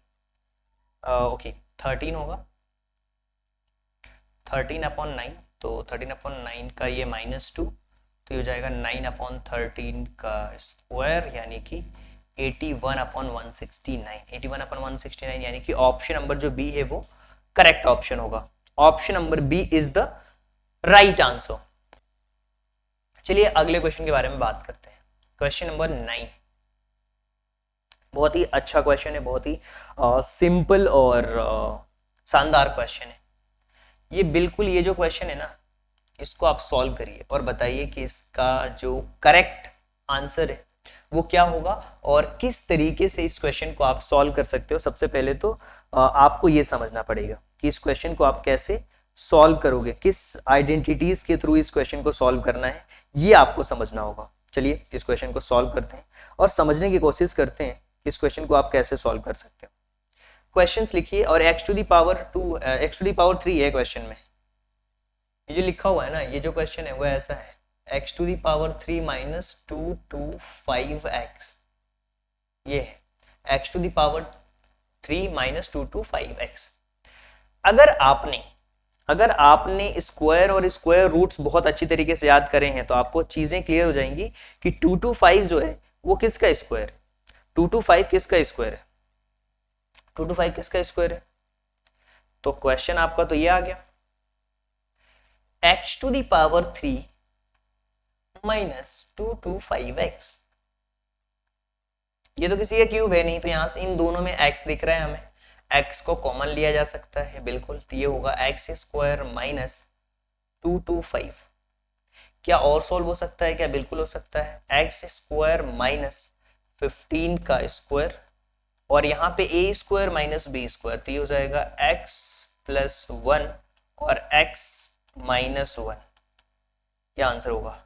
ओके 13 होगा, 13/9, तो 13/9 का ये -2, तो ये हो जाएगा 9/13 का स्क्वायर, यानी कि 81/169, 81/169, यानी कि ऑप्शन नंबर जो बी है वो करेक्ट ऑप्शन होगा। Option number B is the right answer. चलिए अगले क्वेश्चन के बारे में बात करते हैं। क्वेश्चन नंबर 9 बहुत ही अच्छा क्वेश्चन है, बहुत ही सिंपल और शानदार क्वेश्चन है ये। बिल्कुल ये जो क्वेश्चन है ना, इसको आप सॉल्व करिए और बताइए कि इसका जो करेक्ट आंसर है वो क्या होगा और किस तरीके से इस क्वेश्चन को आप सॉल्व कर सकते हो। सबसे पहले तो आपको ये समझना पड़ेगा कि इस क्वेश्चन को आप कैसे सॉल्व करोगे, किस आइडेंटिटीज के थ्रू इस क्वेश्चन को सॉल्व करना है, ये आपको समझना होगा। चलिए इस क्वेश्चन को सॉल्व करते हैं और समझने की कोशिश करते हैं इस क्वेश्चन को आप कैसे सॉल्व कर सकते हो। क्वेश्चंस लिखिए और x टू दी पावर 3 है क्वेश्चन में, ये जो लिखा हुआ है ना, ये जो क्वेश्चन है वो ऐसा है, x to the power 3 minus 2 to 5x, ये है x to the power 3 minus 2 to 5x। अगर आपने स्क्वायर और स्क्वायर रूट्स बहुत अच्छी तरीके से याद करे हैं तो आपको चीजें क्लियर हो जाएंगी कि 2 to 5 जो है वो किसका स्क्वायर है, 2 to 5 किसका स्क्वायर है, 2 to 5 किसका स्क्वायर है। तो क्वेश्चन आपका तो ये आ गया, x to the power 3 minus 2 to 5x, ये तो किसी का क्यूब है नहीं, तो यहां से इन दोनों में x दिख रहा है हमें, x को कॉमन लिया जा सकता है बिल्कुल, तो ये होगा x स्क्वायर माइनस 2 to 5। क्या और सोल्व हो सकता है क्या, बिल्कुल हो सकता है, x स्क्वायर माइनस 15 का स्क्वायर, और यहाँ पे a square minus B square, तो ये हो जाएगा x प्लस 1 और x माइनस 1, यह आंसर होगा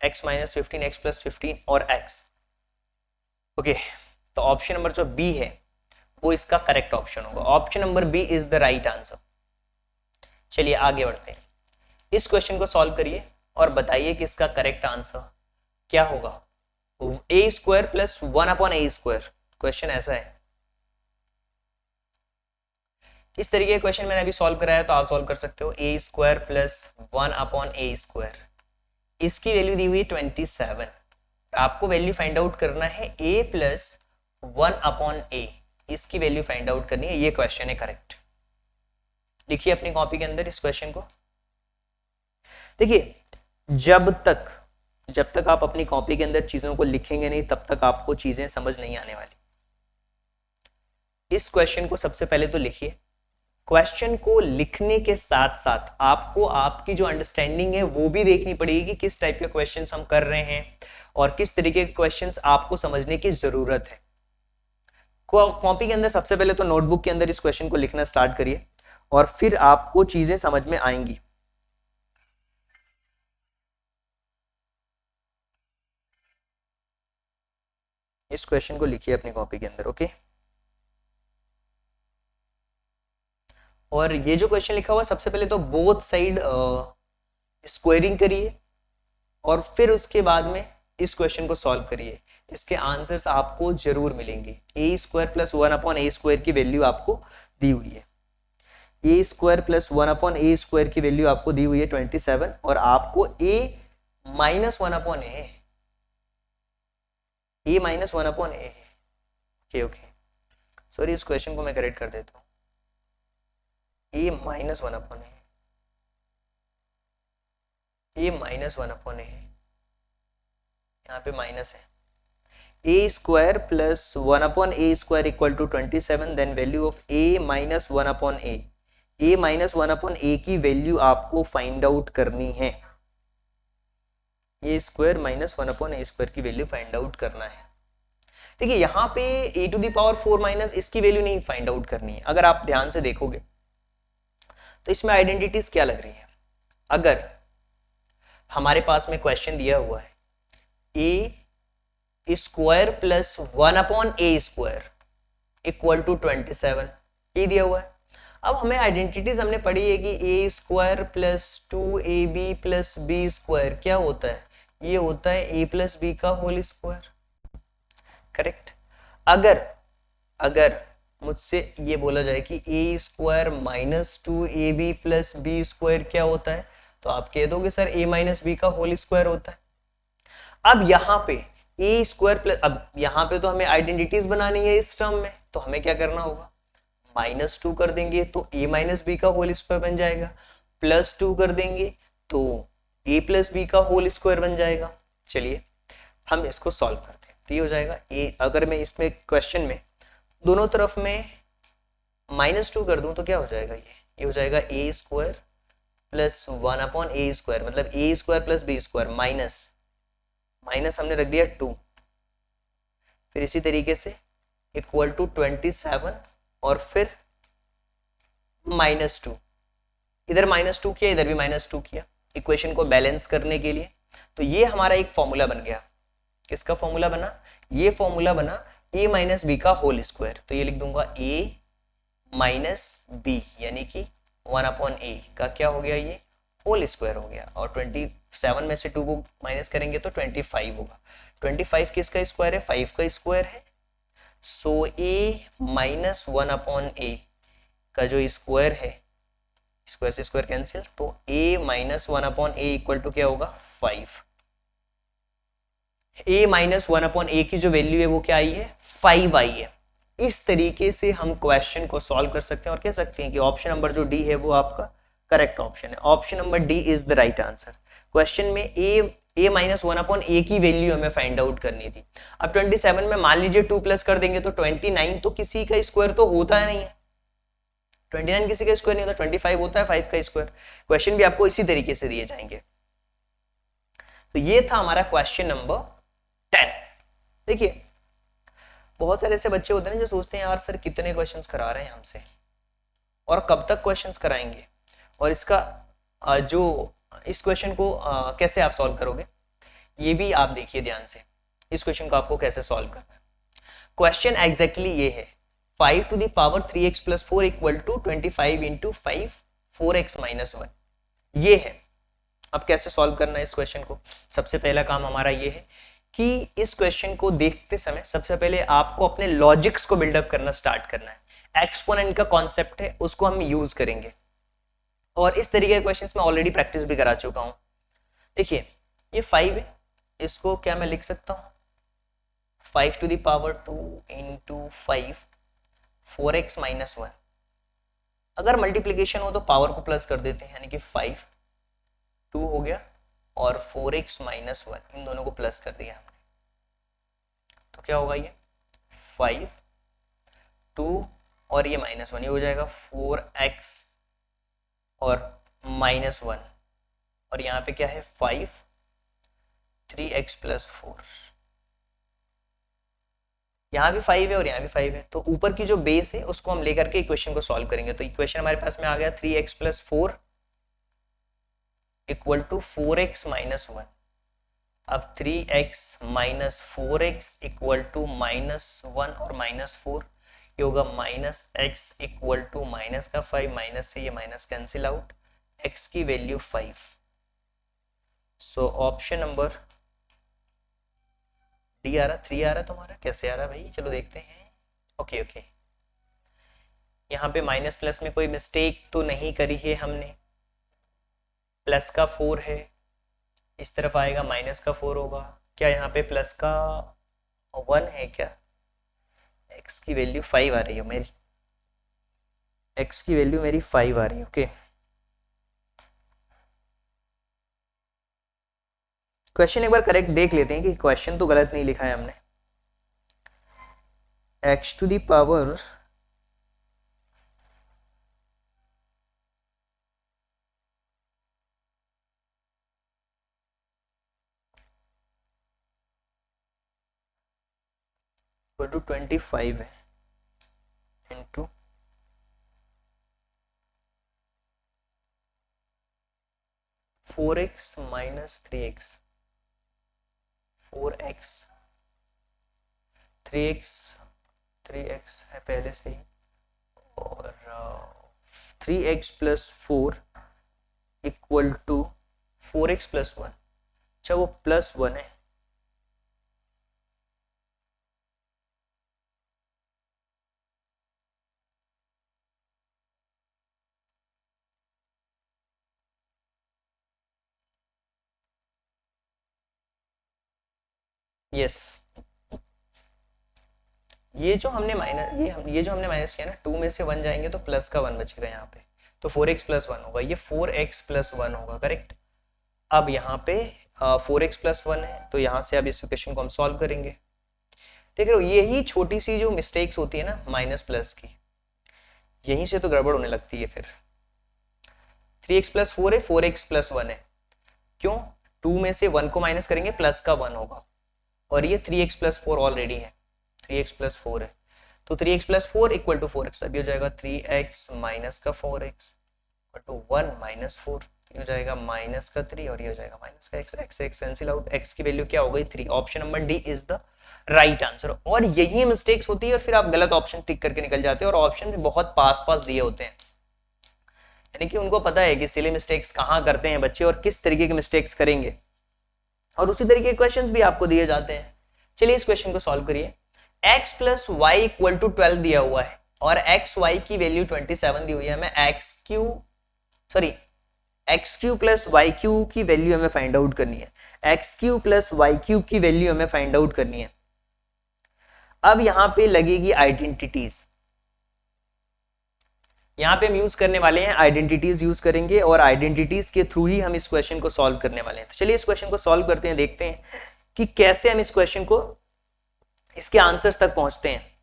x माइनस 15, x प्लस 15 और x। ओके तो ऑप्शन नंबर जो बी है वो इसका करेक्ट ऑप्शन होगा। Option number B is the right answer. चलिए आगे बढ़ते हैं, इस क्वेश्चन को सॉल्व करिए और बताइए कि इसका करेक्ट आंसर क्या होगा। a square plus 1/a square, question ऐसा है, इस तरीके का क्वेश्चन मैंने अभी सॉल्व कराया तो आप सॉल्व कर सकते हो। a square plus 1/a square, इसकी वैल्यू दी हुई है 27, आपको वैल्यू फाइंड आउट करना है a प्लस 1/a, इसकी वैल्यू फाइंड आउट करनी है, ये क्वेश्चन है करेक्ट। लिखिए अपनी कॉपी के अंदर इस क्वेश्चन को। देखिए जब तक जब तक आप अपनी कॉपी के अंदर चीजों को लिखेंगे नहीं तब तक आपको चीजें समझ नहीं आने वाली। इस क्वेश्चन को सबसे पहले तो लिखिए। क्वेश्चन को लिखने के साथ साथ आपको आपकी जो अंडरस्टैंडिंग है वो भी देखनी पड़ेगी कि किस टाइप के क्वेश्चंस हम कर रहे हैं और किस तरीके के क्वेश्चंस आपको समझने की जरूरत है। कॉपी के अंदर सबसे पहले तो नोटबुक के अंदर इस क्वेश्चन को लिखना स्टार्ट करिए और फिर आपको चीजें समझ में आएंगी। इस क्वेश्चन को लिखिए अपनी कॉपी के अंदर, ओके। और ये जो क्वेश्चन लिखा हुआ सबसे पहले तो बोथ साइड स्क्वायरिंग करिए और फिर उसके बाद में इस क्वेश्चन को सॉल्व करिए। इसके आंसर्स आपको जरूर मिलेंगे। ए स्क्वायर प्लस 1/a² की वैल्यू आपको दी हुई है। ए स्क्वायर प्लस 1/a² की वैल्यू आपको दी हुई है 27 और आपको a माइनस 1/a है। ओके सॉरी, इस क्वेश्चन को मैं करेक्ट कर देता हूँ। a माइनस 1/a है, यहाँ पे माइनस है। a square plus 1/a² equal to 27, then value of a minus 1/a। a minus 1/a की वैल्यू आपको फाइंड आउट करनी है। a स्क्वायर माइनस 1/a² की वैल्यू फाइंड आउट करना है। देखिए यहाँ पे a to the power 4 minus इसकी वैल्यू नहीं फाइंड आउट करनी है। अगर आप ध्यान से देखोगे तो इसमें आइडेंटिटीज क्या लग रही है। अगर हमारे पास में क्वेश्चन दिया हुआ है a square plus 1/a² equal to 27, ये दिया हुआ है। अब हमें आइडेंटिटीज हमने पढ़ी है कि a square plus 2ab plus b square क्या होता है, ये होता है a प्लस b का होल स्क्वायर, करेक्ट। अगर मुझसे ये बोला जाए कि a square minus 2ab plus b square क्या होता है, तो आप कह दोगे सर a माइनस b का होल स्क्वायर होता है। अब यहाँ पे a स्क्वायर प्लस, अब यहाँ पे तो हमें आइडेंटिटीज बनानी है इस टर्म में, तो हमें क्या करना होगा, -2 कर देंगे तो a माइनस बी का होल स्क्वायर बन जाएगा, +2 कर देंगे तो a प्लस बी का होल स्क्वायर बन जाएगा। चलिए हम इसको सॉल्व करते हैं। तो ये हो जाएगा a, अगर मैं इसमें क्वेश्चन में दोनों तरफ में -2 कर दूं तो क्या हो जाएगा, ये हो जाएगा a स्क्वायर प्लस 1/a², मतलब a square plus b square minus हमने रख दिया 2, फिर इसी तरीके से इक्वल टू 27 और फिर -2, इधर -2 किया इधर भी -2 किया इक्वेशन को बैलेंस करने के लिए। तो ये हमारा एक फॉर्मूला बन गया। किसका फॉर्मूला बना, ये फॉर्मूला बना a माइनस बी का होल स्क्वायर। तो ये लिख दूंगा a माइनस बी यानी कि 1/a का क्या हो गया, ये होल स्क्वायर हो गया। और 27 में से 2 को माइनस करेंगे तो 25 होगा। 25 किसका स्क्वायर है, 5 का स्क्वायर है। सो a माइनस 1/a का जो स्क्वायर है, स्क्वायर से स्क्वायर कैंसिल, तो a minus 1/a equal to क्या होगा 5। a माइनस 1/a की जो वैल्यू है वो क्या आई है, 5 आई है। इस तरीके से हम क्वेश्चन को सॉल्व कर सकते हैं और कह सकते हैं कि ऑप्शन नंबर जो डी है वो आपका करेक्ट ऑप्शन है। Option number D is the right answer. Question में a माइनस 1/a की वैल्यू हमें फाइंड आउट करनी थी। अब 27 में मान लीजिए 2 प्लस कर देंगे तो 29 तो किसी का स्क्वायर तो होता है नहीं है, 29 किसी का स्क्वायर नहीं होता, 25 होता है 5 का स्क्वायर। क्वेश्चन भी आपको इसी तरीके से दिए जाएंगे। तो ये था हमारा क्वेश्चन नंबर 10। देखिए बहुत सारे ऐसे बच्चे होते हैं जो सोचते हैं यार सर कितने क्वेश्चंस करा रहे हैं हमसे और कब तक क्वेश्चंस कराएंगे, और इसका जो इस क्वेश्चन को कैसे आप सॉल्व करोगे, ये भी आप देखिए ध्यान से। इस क्वेश्चन को आपको कैसे सॉल्व करना है। क्वेश्चन एग्जैक्टली ये है, 5 to the power 3x plus 4 equal to 25 into 5 4x minus 1, ये है। अब कैसे सॉल्व करना है इस क्वेश्चन को, सबसे पहला काम हमारा ये है कि इस क्वेश्चन को देखते समय सबसे पहले आपको अपने लॉजिक्स को बिल्डअप करना स्टार्ट करना है। एक्सपोनेंट का कॉन्सेप्ट है उसको हम यूज करेंगे और इस तरीके के क्वेश्चंस मैं ऑलरेडी प्रैक्टिस भी करा चुका हूं। देखिए ये 5 है, इसको क्या मैं लिख सकता हूं 5 to the power 2 into 5 4x minus 1। अगर मल्टीप्लीकेशन हो तो पावर को प्लस कर देते हैं, यानी कि 5 2 हो गया और 4x माइनस 1 इन दोनों को प्लस कर दिया हमने, तो क्या होगा ये 5 2 और ये -1, ये हो जाएगा 4x और -1, और यहाँ पे क्या है 5 3x प्लस 4, यहाँ भी 5 है और यहाँ भी 5 है, तो ऊपर की जो बेस है उसको हम लेकर के इक्वेशन को सॉल्व करेंगे। तो इक्वेशन हमारे पास में आ गया 3x plus 4 equal to 4x minus 1। अब 3x minus 4x equal to -1 और -4, ये होगा -x इक्वल टू माइनस का 5, माइनस से ये माइनस कैंसिल आउट, x की value 5। So option number D आ रहा, 3 आ रहा तुम्हारा, कैसे आ रहा भाई, चलो देखते हैं। ओके ओके, यहाँ पे माइनस प्लस में कोई मिस्टेक तो नहीं करी है हमने, प्लस का 4 है, इस तरफ आएगा माइनस का 4 होगा, क्या यहाँ पे प्लस का 1 है क्या, x की वैल्यू 5 आ रही है मेरी, x की वैल्यू मेरी 5 आ रही है। ओके, क्वेश्चन एक बार करेक्ट देख लेते हैं कि क्वेश्चन तो गलत नहीं लिखा है हमने। x to the power equal to 25 है into 4x minus 3x, 4x 3x 3x है पहले से ही, और 3x plus 4 equal to 4x plus 1, अच्छा वो प्लस 1 है, यस ये जो हमने माइनस ये जो हमने माइनस किया ना, 2 में से 1 जाएंगे तो प्लस का 1 बचेगा यहाँ पे, तो 4x प्लस 1 होगा, ये 4x प्लस 1 होगा, करेक्ट। अब यहाँ पे 4x प्लस 1 है, तो यहाँ से अब इस इक्वेशन को हम सॉल्व करेंगे। देख रहे हो, यही छोटी सी जो मिस्टेक्स होती है ना माइनस प्लस की, यहीं से तो गड़बड़ होने लगती है फिर। 3x प्लस 4 है, 4x प्लस 1 है, क्यों, 2 में से 1 को माइनस करेंगे प्लस का 1 होगा, और ये 3x प्लस 4 ऑलरेडी है, 3x प्लस 4 है, तो 3x plus 4 equal to 4x, अभी हो जाएगा 3x माइनस का 4x इक्वल टू 1 माइनस 4, ये हो जाएगा माइनस का 3 और ये हो जाएगा माइनस का x, x x cancel out, x की वैल्यू क्या हो गई 3। Option number D is the right answer. और यही मिस्टेक्स होती है और फिर आप गलत ऑप्शन टिक करके निकल जाते हैं, और ऑप्शन भी बहुत पास पास दिए होते हैं, यानी कि उनको पता है कि सिली मिस्टेक्स कहाँ करते हैं बच्चे और किस तरीके के मिस्टेक्स करेंगे, और उसी तरीके के क्वेश्चंस भी आपको दिए जाते हैं। चलिए इस क्वेश्चन को सॉल्व करिए। x plus y equal to 12 दिया हुआ है और x y की वैल्यू 27 दी हुई है, हमें x cube plus y cube की वैल्यू हमें फाइंड आउट करनी है, x cube plus y cube की वैल्यू हमें फाइंड आउट करनी है। अब यहां पे लगेगी आइडेंटिटीज, यहां पे हम यूज करने वाले हैं आइडेंटिटीज यूज करेंगे, और आइडेंटिटीज के थ्रू ही हम इस क्वेश्चन को सॉल्व करने वाले हैं। तो चलिए इस क्वेश्चन को सॉल्व करते हैं, देखते हैं कि कैसे हम इस क्वेश्चन को इसके आंसर्स तक पहुंचते हैं।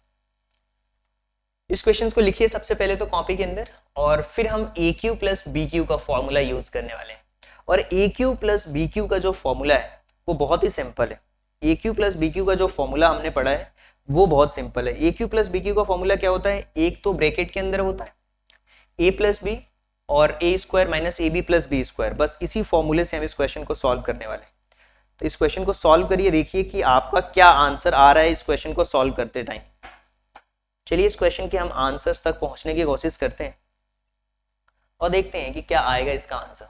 इस क्वेश्चन को लिखिए सबसे पहले तो कॉपी के अंदर, और फिर हम ए क्यू प्लस बी क्यू का फॉर्मूला यूज करने वाले हैं। और ए क्यू प्लस बी क्यू का जो फॉर्मूला है वो बहुत ही सिंपल है। ए क्यू प्लस बी क्यू का जो फॉर्मूला हमने पढ़ा है वो बहुत सिंपल है। ए क्यू प्लस बी क्यू का फॉर्मूला क्या होता है, एक तो ब्रैकेट के अंदर होता है ए प्लस बी और A square minus A B plus B square, बस इसी फॉर्मूले से हम इस क्वेश्चन को सॉल्व करने वाले हैं। तो इस क्वेश्चन को सॉल्व करिए, देखिए कि आपका क्या आंसर आ रहा है इस क्वेश्चन को सॉल्व करते टाइम। चलिए इस क्वेश्चन के हम आंसर्स तक पहुंचने की कोशिश करते हैं और देखते हैं कि क्या आएगा इसका आंसर।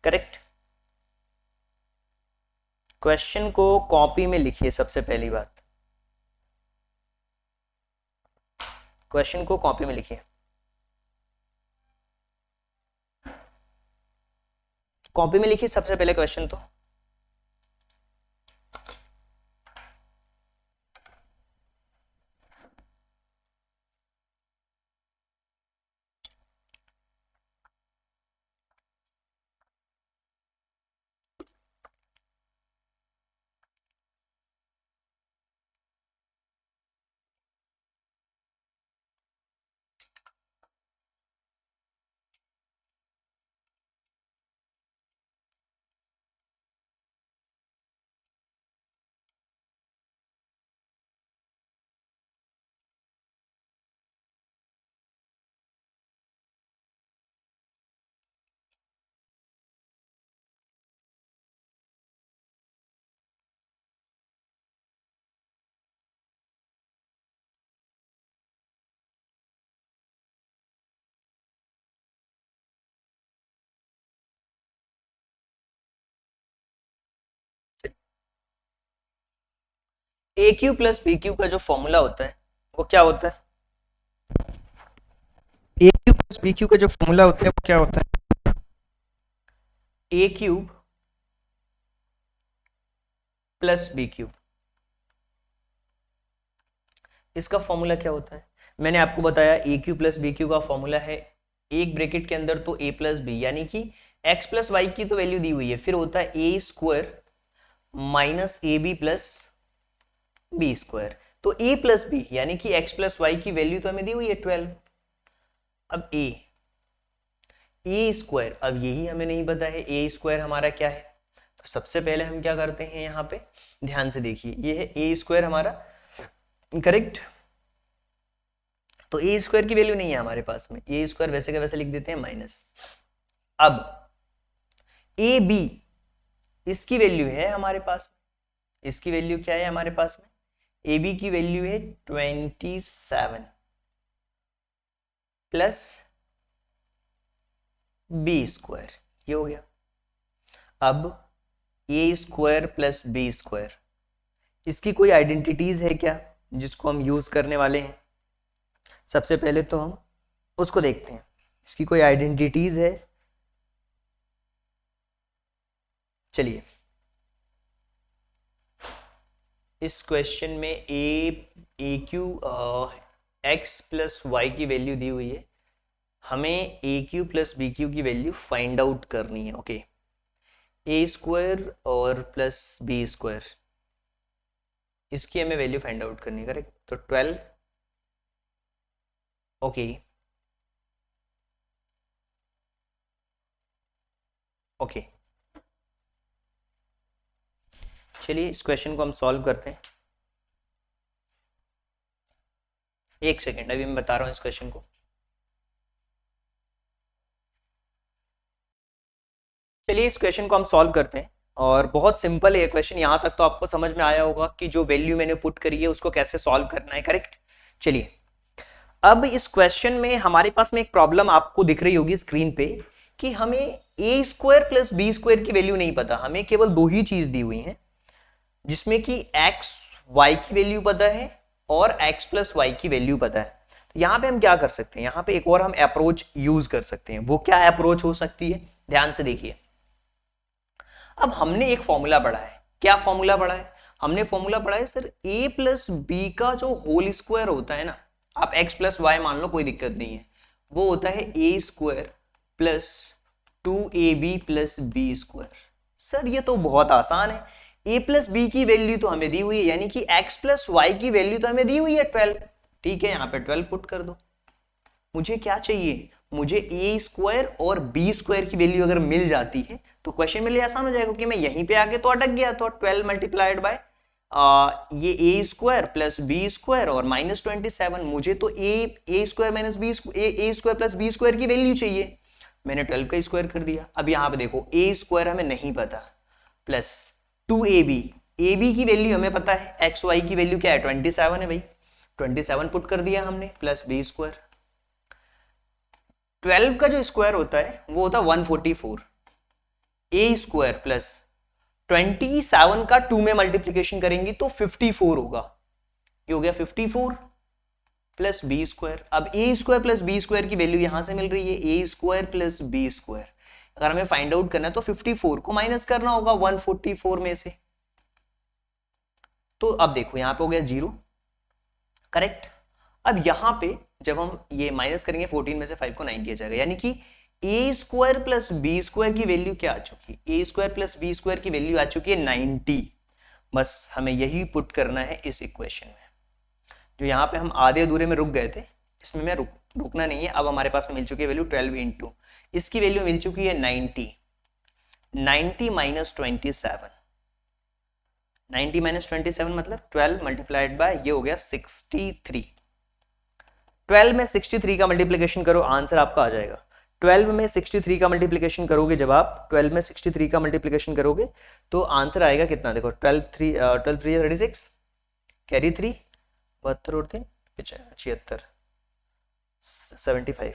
करेक्ट, क्वेश्चन को कॉपी में लिखिए सबसे पहली बात, क्वेश्चन को कॉपी में लिखिए, कॉपी में लिखिए सबसे पहले क्वेश्चन तो। ए क्यू प्लस बी क्यू का जो फॉर्मूला होता है वो क्या होता है? ए क्यू प्लस बी क्यू का जो फॉर्मूला होता है वो क्या होता है? ए क्यूब प्लस बी क्यूब, इसका फॉर्मूला क्या होता है? मैंने आपको बताया ए क्यू प्लस बी क्यू का फॉर्मूला है एक ब्रैकेट के अंदर तो ए प्लस बी, यानी कि एक्स प्लस वाई की तो वैल्यू दी हुई है, फिर होता है ए square minus A B plus B square. तो ए प्लस बी यानी कि एक्स प्लस वाई की वैल्यू तो हमें दी हुई है 12। अब ए स्क्वायर, अब यही हमें नहीं पता है ए स्क्वायर हमारा क्या है। तो सबसे पहले हम क्या करते हैं, यहाँ पे ध्यान से देखिए, ये है ए स्क्वायर हमारा, करेक्ट। तो ए स्क्वायर की वैल्यू नहीं है हमारे पास में, ए स्क्वायर वैसे का वैसे लिख देते हैं माइनस। अब ए बी, इसकी वैल्यू है हमारे पास में, इसकी वैल्यू क्या है हमारे पास में, ए बी की वैल्यू है 27 प्लस बी स्क्वायर, ये हो गया। अब a square plus B square, इसकी कोई आइडेंटिटीज है क्या जिसको हम यूज करने वाले हैं? सबसे पहले तो हम उसको देखते हैं, इसकी कोई आइडेंटिटीज है? चलिए, इस क्वेश्चन में ए क्यू एक्स प्लस वाई की वैल्यू दी हुई है, हमें ए क्यू प्लस बी क्यू की वैल्यू फाइंड आउट करनी है। ओके, ए स्क्वायर और प्लस बी स्क्वायर, इसकी हमें वैल्यू फाइंड आउट करनी है, करेक्ट। तो 12, ओके ओके, चलिए इस क्वेश्चन को हम सॉल्व करते हैं। एक सेकेंड, अभी मैं बता रहा हूँ इस क्वेश्चन को। चलिए इस क्वेश्चन को हम सॉल्व करते हैं, और बहुत सिंपल है ये क्वेश्चन। यहां तक तो आपको समझ में आया होगा कि जो वैल्यू मैंने पुट करी है उसको कैसे सॉल्व करना है, करेक्ट। चलिए, अब इस क्वेश्चन में हमारे पास में एक प्रॉब्लम आपको दिख रही होगी स्क्रीन पे, कि हमें A square plus B square की वैल्यू नहीं पता, हमें केवल दो ही चीज दी हुई है, जिसमें कि एक्स वाई की वैल्यू पता है और एक्स प्लस वाई की वैल्यू पता है। तो यहां पे हम क्या कर सकते हैं, यहां पे एक और हम अप्रोच यूज कर सकते हैं। वो क्या अप्रोच हो सकती है, ध्यान से देखिए। अब हमने एक फॉर्मूला पढ़ा है, क्या फॉर्मूला पढ़ा है? हमने फॉर्मूला पढ़ा है सर, ए प्लस बी का जो होल स्क्वायर होता है ना, आप एक्स प्लस वाई मान लो, कोई दिक्कत नहीं है, वो होता है ए square plus 2ab plus B square. Sir ये तो बहुत आसान है, ए प्लस बी की वैल्यू तो हमें दी हुई है, यानी कि एक्स प्लस वाई की वैल्यू तो हमें दी हुई है 12। ठीक है, यहां पे 12 पुट कर दो। मुझे क्या चाहिए, मुझे ए स्क्वायर और बी स्क्वायर की वैल्यू अगर मिल जाती है तो क्वेश्चन मेरे लिए आसान हो जाएगा, क्योंकि मैं यहीं पे आके तो अटक गया। तो 12 मल्टीप्लाइड बाय ये a square plus B square और माइनस 27, मुझे तो ए स्क्वायर माइनस बी ए स्क्वायर प्लस बी स्क्वायर की वैल्यू चाहिए, मैंने 12 का स्क्वायर कर दिया। अब यहाँ पे देखो, ए स्क्वायर हमें नहीं पता, प्लस 2ab, ए बी की वैल्यू हमें पता है, एक्स वाई की वैल्यू क्या है 27 है भाई, 27 पुट कर दिया हमने, प्लस बी स्क्वायर। 12 का जो स्क्वायर होता है वो होता है 144, ए स्क्वायर प्लस 27 का 2 में मल्टीप्लीकेशन करेंगे तो 54 होगा, ये हो गया 54 प्लस बी स्क्वायर। अब a square plus B square की वैल्यू यहां से मिल रही है, ए स्क्वायर प्लस बी स्क्वायर, अगर हमें फाइंड आउट करना है तो 54 को माइनस करना होगा 144 में से। तो अब देखो यहां पे हो गया 0, करेक्ट। अब यहां पे जब हम ये माइनस करेंगे 14 में से 5 को 9 किया जाएगा, यानी कि ए स्क्वायर प्लस बी स्क्वायर की वैल्यू क्या आ चुकी है, ए स्क्वायर प्लस बी स्क्वायर की वैल्यू आ चुकी है 90। बस हमें यही पुट करना है इस इक्वेशन में। जो यहाँ पे हम आधे अधूरे में रुक गए थे, इसमें मैं रुकना नहीं है। अब हमारे पास में मिल चुकी है वैल्यू 12 इंटू, इसकी वैल्यू मिल चुकी है 90, 90 माइनस 27, 90 माइनस 27 मतलब 12 मल्टीप्लाइड बाय ये हो गया 63। 12 में 63 का मल्टीप्लिकेशन करो, आंसर आपका आ जाएगा। 12 में 63 का मल्टीप्लिकेशन करोगे, जब आप 12 में 63 का मल्टीप्लिकेशन करोगे तो आंसर आएगा कितना, देखो 12 3 36, कैरी 3, 72 और 3 76, 75,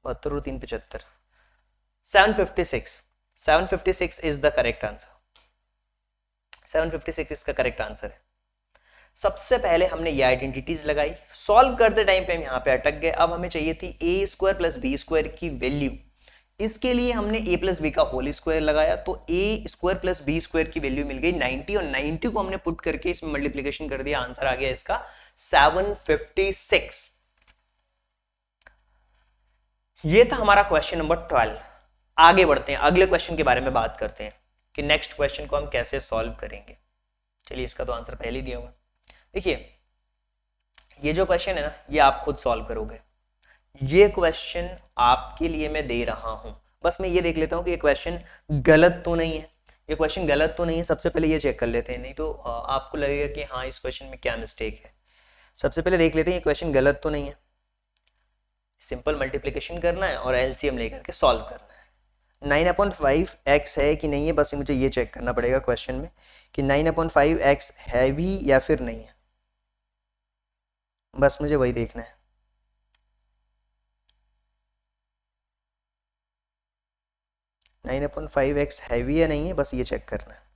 72 और 3 75, 756, 756 इज द करेक्ट आंसर, 756 इसका करेक्ट आंसर है। सबसे पहले हमने ये आइडेंटिटीज लगाई, सॉल्व करते टाइम पे हम यहाँ पे अटक गए। अब हमें चाहिए थी ए स्क्वायर प्लस बी स्क्वायर की वैल्यू। इसके लिए हमने ए प्लस बी का होल स्क्वायर लगाया, तो ए स्क्वायर प्लस बी स्क्वायर की वैल्यू मिल गई 90, और 90 को हमने पुट करके इसमें मल्टीप्लीकेशन कर दिया, आंसर आ गया इसका 756। ये था हमारा क्वेश्चन नंबर 12। आगे बढ़ते हैं, अगले क्वेश्चन के बारे में बात करते हैं कि नेक्स्ट क्वेश्चन को हम कैसे सॉल्व करेंगे। चलिए, इसका तो आंसर पहले ही दिया हुआ। देखिए, ये जो क्वेश्चन है ना, ये आप खुद सॉल्व करोगे। ये क्वेश्चन आपके लिए मैं दे रहा हूं, बस मैं ये देख लेता हूं कि ये क्वेश्चन गलत तो नहीं है। ये क्वेश्चन गलत तो नहीं है, सबसे पहले ये चेक कर लेते हैं, नहीं तो आपको लगेगा कि हाँ इस क्वेश्चन में क्या मिस्टेक है। सबसे पहले देख लेते हैं ये क्वेश्चन गलत तो नहीं है। सिंपल मल्टीप्लीकेशन करना है और एलसीएम लेकर के सॉल्व करना है। 9/5x है कि नहीं है, बस मुझे ये चेक करना पड़ेगा क्वेश्चन में कि 9/5x है भी या फिर नहीं है, बस मुझे वही देखना है। 9/5x हैवी या नहीं है, बस ये चेक करना है।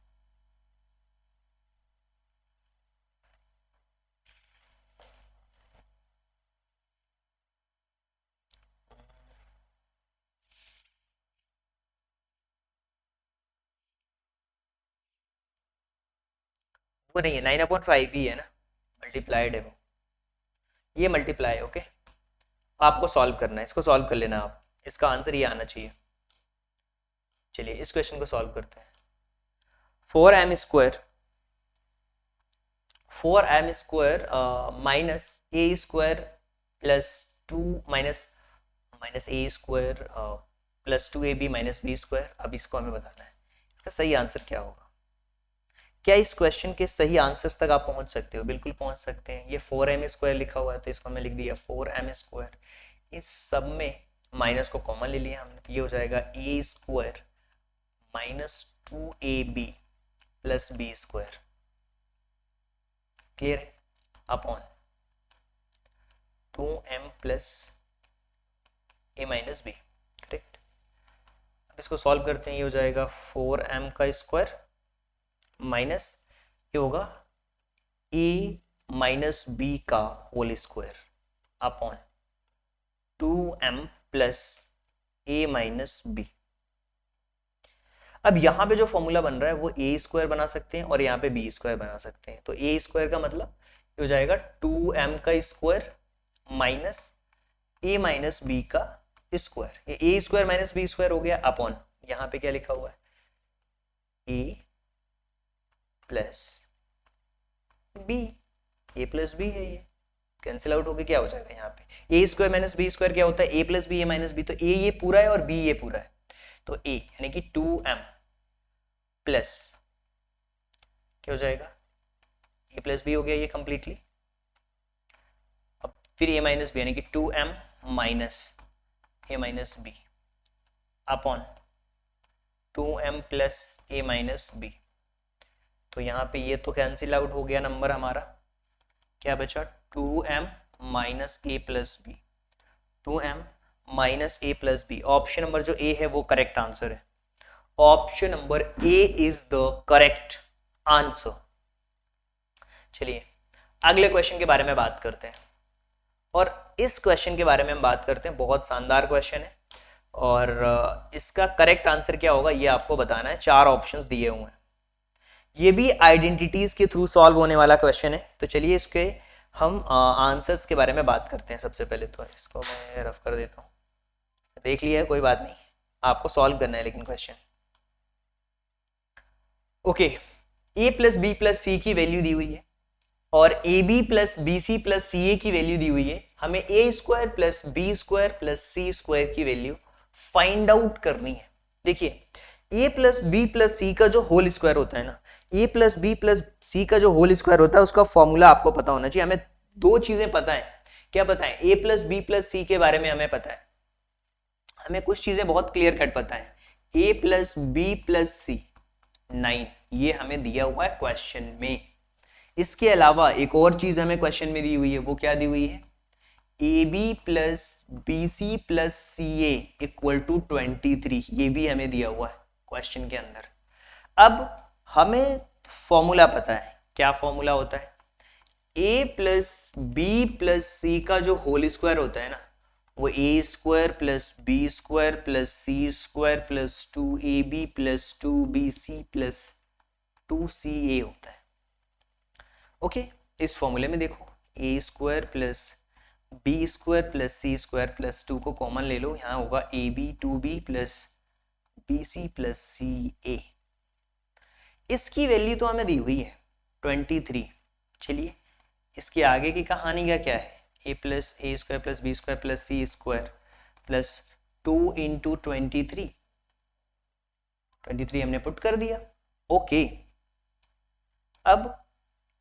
वो नहीं है, 9/5 ही है ना, मल्टीप्लाइड है वो, ये मल्टीप्लाई। ओके, आपको सॉल्व करना है, इसको सॉल्व कर लेना आप, इसका आंसर ये आना चाहिए। चलिए इस क्वेश्चन को सॉल्व करते हैं। 4m square minus A square plus 2 minus A square plus 2ab minus B square. अब इसको हमें बताना है इसका सही आंसर क्या होगा। क्या इस क्वेश्चन के सही आंसर्स तक आप पहुंच सकते हो? बिल्कुल पहुंच सकते हैं। ये 4m स्क्वायर लिखा हुआ है, तो इसको हमने लिख दिया 4m स्क्वायर। इस सब में माइनस को कॉमन ले लिया हमने, तो ये हो जाएगा A square minus 2ab plus B square. Clear है? Upon 2m plus A minus B. Correct. अब इसको सॉल्व करते हैं, ये हो जाएगा 4m का स्क्वायर माइनस ये होगा a माइनस बी का whole square upon 2m plus a minus b. अब यहां पे जो फॉर्मूला बन रहा है वो ए स्क्वायर बना सकते हैं और यहाँ पे बी स्क्वायर बना सकते हैं। तो ए स्क्वायर का मतलब ये हो जाएगा 2m का square minus a minus b का स्क्वायर। ये a square minus B square हो गया अपॉन यहाँ पे क्या लिखा हुआ है, a plus b. A plus b है, ये कैंसिल आउट होके क्या हो जाएगा यहाँ पे, A square minus B square क्या होता है, A plus b A minus B. तो ए ये पूरा है और बी ये पूरा है, तो ए यानी कि 2m प्लस क्या हो जाएगा, ए प्लस बी हो गया ये कंप्लीटली। अब फिर ए माइनस बी यानी कि 2m minus A minus B upon 2m plus A minus B. तो यहाँ पे ये तो कैंसिल आउट हो गया नंबर हमारा, क्या बचा 2m माइनस ए प्लस बी, 2m माइनस ए प्लस बी। ऑप्शन नंबर जो ए है वो करेक्ट आंसर है। Option number A is the correct answer. चलिए अगले क्वेश्चन के बारे में बात करते हैं, और इस क्वेश्चन के बारे में हम बात करते हैं। बहुत शानदार क्वेश्चन है और इसका करेक्ट आंसर क्या होगा ये आपको बताना है। 4 ऑप्शंस दिए हुए हैं, ये भी आइडेंटिटीज के थ्रू सॉल्व होने वाला क्वेश्चन है। तो चलिए इसके हम आंसर्स के बारे में बात करते हैं। सबसे पहले तो इसको मैं रफ कर देता हूँ, देख लिया है कोई बात नहीं, आपको सॉल्व करना है लेकिन question. Okay, A plus B plus C की वैल्यू दी हुई है और A B plus B C plus C A की वैल्यू दी हुई है। हमें A square plus B square plus C square की वैल्यू फाइंड आउट करनी है। देखिए ए प्लस बी प्लस सी का जो होल स्क्वायर होता है ना, ए प्लस बी प्लस सी का जो होल स्क्वायर होता है उसका फॉर्मूला आपको पता होना चाहिए। हमें 2 चीजें पता है, क्या पता है, ए प्लस बी प्लस सी के बारे में हमें पता है, हमें कुछ चीजें बहुत क्लियर कट पता है। ए प्लस बी प्लस सी 9, ये हमें दिया हुआ है क्वेश्चन में। इसके अलावा एक और चीज हमें क्वेश्चन में दी हुई है, वो क्या दी हुई है, a B plus B C plus C a equal to 23, ये भी हमें दिया हुआ है क्वेश्चन के अंदर। अब हमें फॉर्मूला पता है, क्या फॉर्मूला होता है, ए प्लस बी प्लस सी का जो होल स्क्वायर होता है ना, वो A square plus B square plus C square plus 2ab plus 2bc plus 2ca होता है। ओके, इस फॉर्मूले में देखो A square plus B square plus C square plus 2 को कॉमन ले लो, यहाँ होगा ab 2b plus bc plus ca। इसकी वैल्यू तो हमें दी हुई है 23। चलिए इसके आगे की कहानी का क्या है, a plus A square plus B square plus C square plus 2 into 23 हमने पुट कर दिया। ओके, अब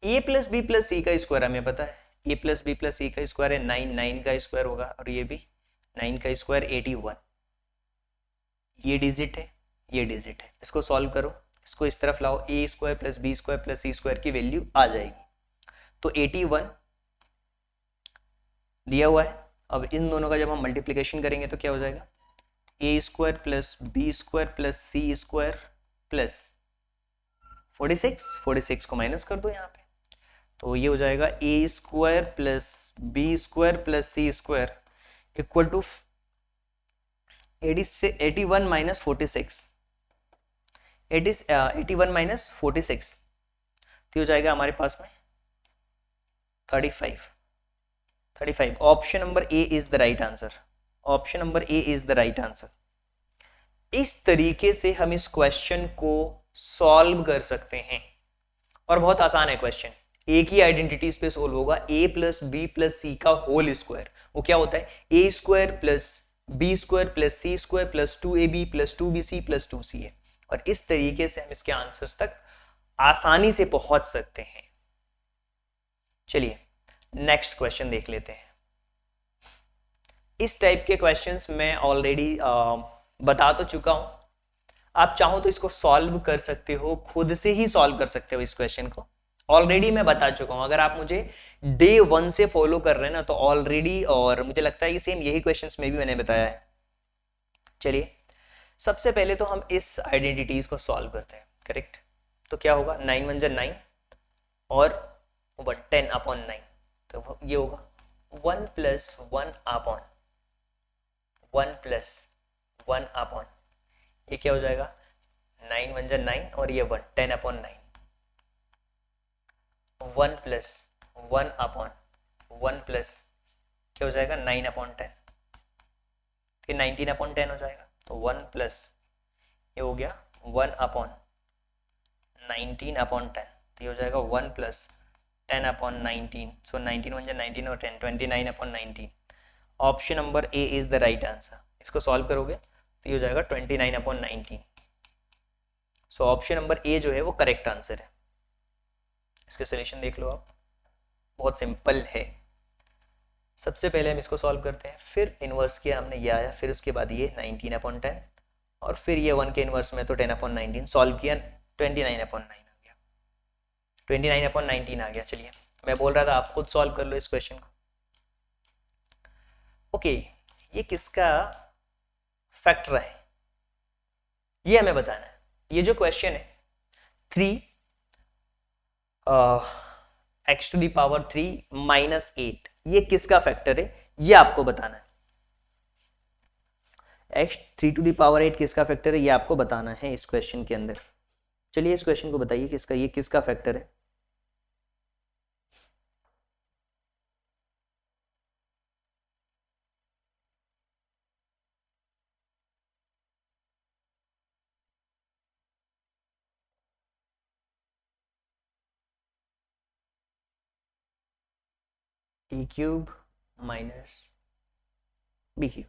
a प्लस बी प्लस सी का स्क्वायर हमें पता है, a प्लस बी प्लस सी का स्क्वायर है 9, 9 का स्क्वायर होगा, और ये भी 9 का स्क्वायर 81। ये डिजिट है, ये डिजिट है, इसको सॉल्व करो, इसको इस तरफ लाओ, A square plus B square plus C square की वैल्यू आ जाएगी। तो 81 दिया हुआ है। अब इन दोनों का जब हम मल्टीप्लिकेशन करेंगे तो क्या हो जाएगा, A square plus B square plus C square plus 46 को माइनस कर दो यहाँ पे, तो ये हो जाएगा A square plus B square plus C square equal to 81 minus 46, 81 minus 46 तो हो जाएगा हमारे पास में 35। Option number A is the right answer. Option number A is the right answer. इस तरीके से हम इस क्वेश्चन को सॉल्व कर सकते हैं, और बहुत आसान है क्वेश्चन, एक ही आइडेंटिटीज पे सोल्व होगा। a प्लस बी प्लस सी का होल स्क्वायर वो क्या होता है, ए square plus B square plus सी square plus 2ab plus 2bc plus 2ca, और इस तरीके से हम इसके आंसर्स तक आसानी से पहुंच सकते हैं। चलिए नेक्स्ट क्वेश्चन देख लेते हैं। इस टाइप के क्वेश्चंस मैं ऑलरेडी बता तो चुका हूं, आप चाहो तो इसको सॉल्व कर सकते हो, खुद से ही सॉल्व कर सकते हो इस क्वेश्चन को, ऑलरेडी मैं बता चुका हूं। अगर आप मुझे डे 1 से फॉलो कर रहे हैं ना तो ऑलरेडी, और मुझे लगता है कि सेम यही क्वेश्चंस में भी मैंने बताया है। चलिए सबसे पहले तो हम इस आइडेंटिटीज को सॉल्व करते हैं, करेक्ट। तो क्या होगा, 9 1 9 और 10/9, तो ये होगा 1 प्लस 1 अपॉन 1 प्लस 1 अपॉन, ये क्या हो जाएगा 9 1 9 और ये 1 10/9, 1 प्लस 1 अपॉन 1 प्लस क्या हो जाएगा 9/10, फिर 19/10 हो जाएगा। तो 1 प्लस ये हो गया 1 अपॉन 19/10, तो ये हो जाएगा 1 प्लस 10/19, सो 19 1 19 और 10 29/19। Option number A is the right answer. इसको सॉल्व करोगे तो ये हो जाएगा 29/19। सो ऑप्शन नंबर ए जो है वो करेक्ट आंसर है। इसके सॉल्यूशन देख लो आप, बहुत सिंपल है। सबसे पहले हम इसको सॉल्व करते हैं, फिर इनवर्स किया हमने, ये आया, फिर उसके बाद ये 19/10 और फिर ये 1 के इनवर्स में तो 10/19, सॉल्व किया 29/9 आ गया, 29/19 आ गया। चलिए मैं बोल रहा था आप खुद सॉल्व कर लो इस क्वेश्चन को। ओके, ये किसका फैक्टर है ये हमें बताना है। ये जो क्वेश्चन है 3x⁻³ - 8, ये किसका फैक्टर है ये आपको बताना है। x3⁸ किसका फैक्टर है ये आपको बताना है इस क्वेश्चन के अंदर। चलिए इस क्वेश्चन को बताइए किसका, ये किसका फैक्टर है। a³ - b³।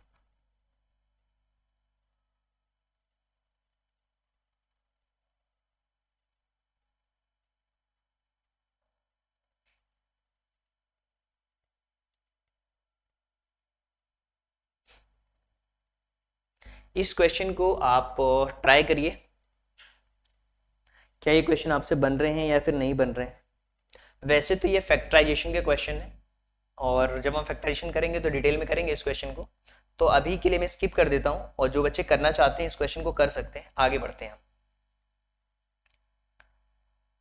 इस क्वेश्चन को आप ट्राई करिए, क्या ये क्वेश्चन आपसे बन रहे हैं या फिर नहीं बन रहे हैं। वैसे तो ये फैक्टराइजेशन के क्वेश्चन है, और जब हम फैक्टराइजेशन करेंगे तो डिटेल में करेंगे इस क्वेश्चन को, तो अभी के लिए मैं स्किप कर देता हूं, और जो बच्चे करना चाहते हैं इस क्वेश्चन को कर सकते हैं। आगे बढ़ते हैं हम।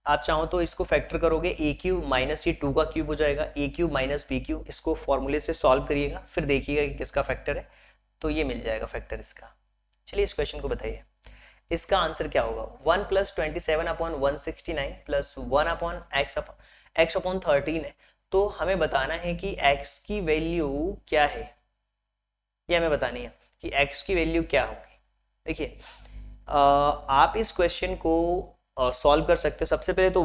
आप चाहो तो इसको फैक्टर करोगे, ए क्यूब माइनस ये 2 का क्यूब हो जाएगा, ए क्यूब माइनस बी क्यूब, इसको फॉर्मूले से सॉल्व करिएगा, फिर देखिएगा कि किसका फैक्टर है, तो ये मिल जाएगा फैक्टर इसका। चलिए इस क्वेश्चन को बताइए, इसका आंसर क्या होगा, 1 plus 27 upon 169 plus 1 upon x upon 13 है, तो हमें बताना है कि x की वैल्यू क्या है, ये हमें बतानी है कि x की वैल्यू क्या होगी। देखिए आप इस क्वेश्चन को सॉल्व कर सकते हो। सबसे पहले तो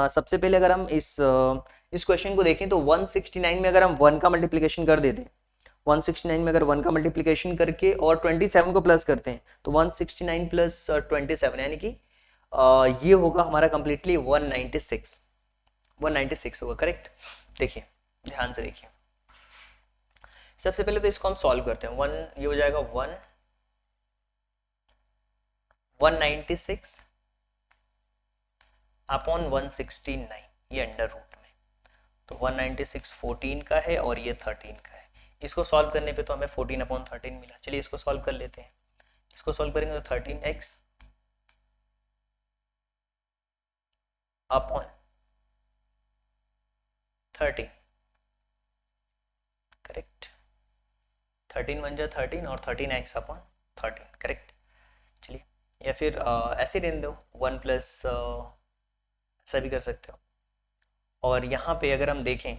सबसे पहले अगर हम इस क्वेश्चन को देखें तो 169 में अगर हम 1 का मल्टीप्लिकेशन कर देते हैं, 169 में अगर 1 का मल्टीप्लिकेशन करके और 27 को प्लस करते हैं तो 169 प्लस 27 यानी कि ये होगा हमारा कंप्लीटली 196 होगा, करेक्ट। देखिए ध्यान से देखिए, सबसे पहले तो इसको हम सॉल्व करते हैं। 1 ये हो जाएगा 196 अपॉन 169, ये अंडर रूट में, तो 196 14 का है और ये 13 का है। इसको सॉल्व करने पे तो हमें 14 अपॉन 13 मिला। चलिए इसको सॉल्व कर लेते हैं। इसको सॉल्व करेंगे तो 13x अपॉन 13, करेक्ट। 13 बन जाए 13 और 13x अपॉन 13, करेक्ट। चलिए या फिर ऐसे रहने दो 1 प्लस, ऐसा भी कर सकते हो। और यहाँ पे अगर हम देखें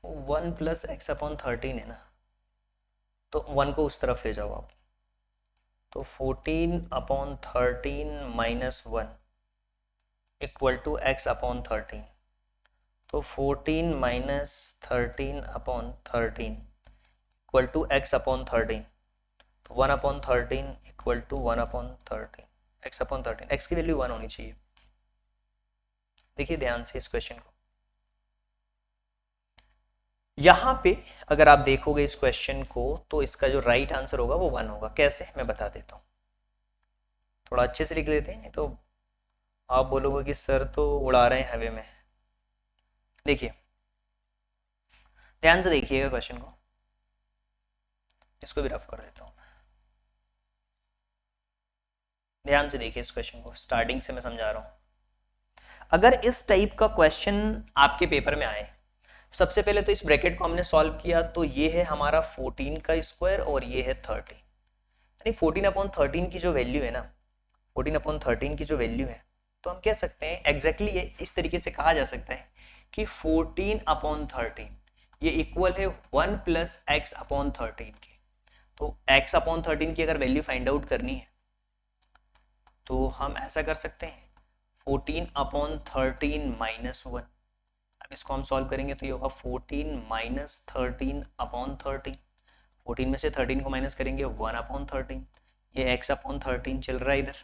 1 प्लस एक्स अपॉन 13 है ना, तो 1 को उस तरफ ले जाओ आप, तो 14 upon 13 minus 1 equal to x upon 13, तो 14 minus 13 upon 13 equal to x upon 13, तो 1 upon 13 equal to 1 upon 13 x upon 13, x की वैल्यू 1 होनी चाहिए। देखिए ध्यान से इस क्वेश्चन को, यहाँ पे अगर आप देखोगे इस क्वेश्चन को तो इसका जो राइट आंसर होगा वो 1 होगा। कैसे, मैं बता देता हूँ, थोड़ा अच्छे से लिख लेते हैं, नहीं तो आप बोलोगे कि सर तो उड़ा रहे हैं हवे में। देखिए ध्यान से देखिएगा क्वेश्चन को, इसको भी रफ कर देता हूँ। ध्यान से देखिए इस क्वेश्चन को, स्टार्टिंग से मैं समझा रहा हूँ। अगर इस टाइप का क्वेश्चन आपके पेपर में आए, सबसे पहले तो इस ब्रैकेट को हमने सॉल्व किया, तो ये है हमारा 14 का स्क्वायर और ये है 13, यानी 14 अपॉन 13 की जो वैल्यू है ना, 14 अपॉन 13 की जो वैल्यू है, तो हम कह सकते हैं एग्जैक्टली ये इस तरीके से कहा जा सकता है कि 14 अपॉन 13 ये इक्वल है 1 प्लस एक्स अपॉन 13 के। तो एक्स अपॉन 13 की अगर वैल्यू फाइंड आउट करनी है तो हम ऐसा कर सकते हैं 14 अपॉन 13 माइनस 1। अब इसको हम सॉल्व करेंगे तो ये होगा 14 माइनस 13 अपॉन 13, 14 में से 13 को माइनस करेंगे 1 अपॉन 13, ये x अपॉन 13 चल रहा है इधर,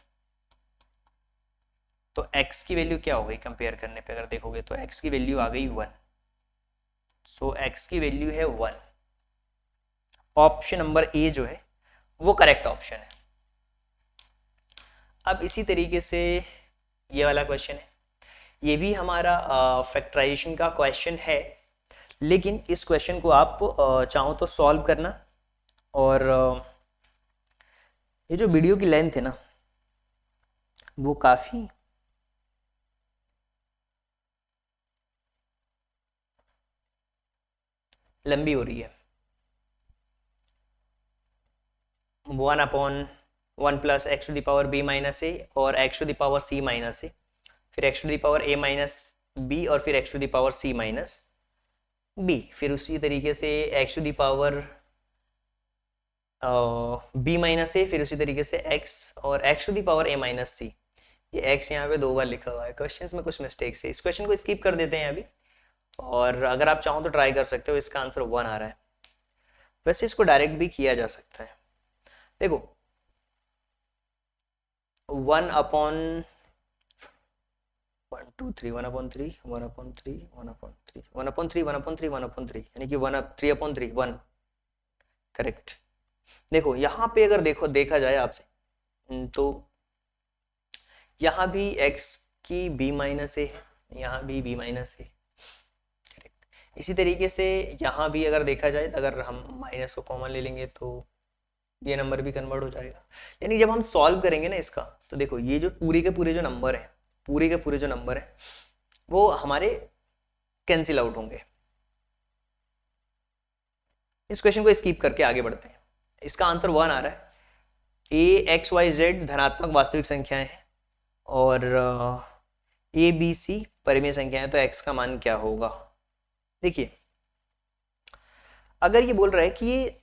तो x की वैल्यू क्या हो गई कंपेयर करने पे अगर देखोगे तो x की वैल्यू आ गई 1, सो x की वैल्यू है 1। ऑप्शन नंबर ए जो है वो करेक्ट ऑप्शन है। अब इसी तरीके से ये वाला क्वेश्चन है, ये भी हमारा फैक्टराइजेशन का क्वेश्चन है, लेकिन इस क्वेश्चन को आप चाहो तो सॉल्व करना, और ये जो वीडियो की लेंथ है ना वो काफ़ी लंबी हो रही है। 1 upon 1 plus x to the power B minus A और x to the power C minus A, फिर x to the power A minus B और फिर x to the power C minus B, फिर उसी तरीके से x to the power B minus A, फिर उसी तरीके से एक्स और x to the power A minus C. ये एक्स यहाँ पे 2 बार लिखा हुआ है, क्वेश्चंस में कुछ मिस्टेक्स है, इस क्वेश्चन को स्किप कर देते हैं अभी, और अगर आप चाहो तो ट्राई कर सकते हो। इसका आंसर 1 आ रहा है, वैसे इसको डायरेक्ट भी किया जा सकता है। देखो 1 upon 1 2 3 1 upon 3 1 upon 3 1 upon 3 1 upon 3 1 upon 3 1 upon 3 यानी कि 3 अपॉन 3 1, करेक्ट। देखो यहाँ पे अगर देखा जाए आपसे तो यहाँ भी x की b माइनस ए है, यहाँ भी b माइनस ए, करेक्ट। इसी तरीके से यहाँ भी अगर देखा जाए, अगर हम माइनस को कॉमन ले लेंगे तो ये नंबर भी कन्वर्ट हो जाएगा। यानी जब हम सॉल्व करेंगे ना इसका, तो देखो ये जो पूरे के पूरे जो नंबर है, पूरे के पूरे जो नंबर है वो हमारे कैंसिल आउट होंगे। इस क्वेश्चन को स्किप करके आगे बढ़ते हैं। इसका आंसर 1 आ रहा है। ए एक्स वाई जेड धनात्मक वास्तविक संख्याएं हैं और ए बी सी परिमेय संख्याएं, तो एक्स का मान क्या होगा। देखिए अगर ये बोल रहा है कि ये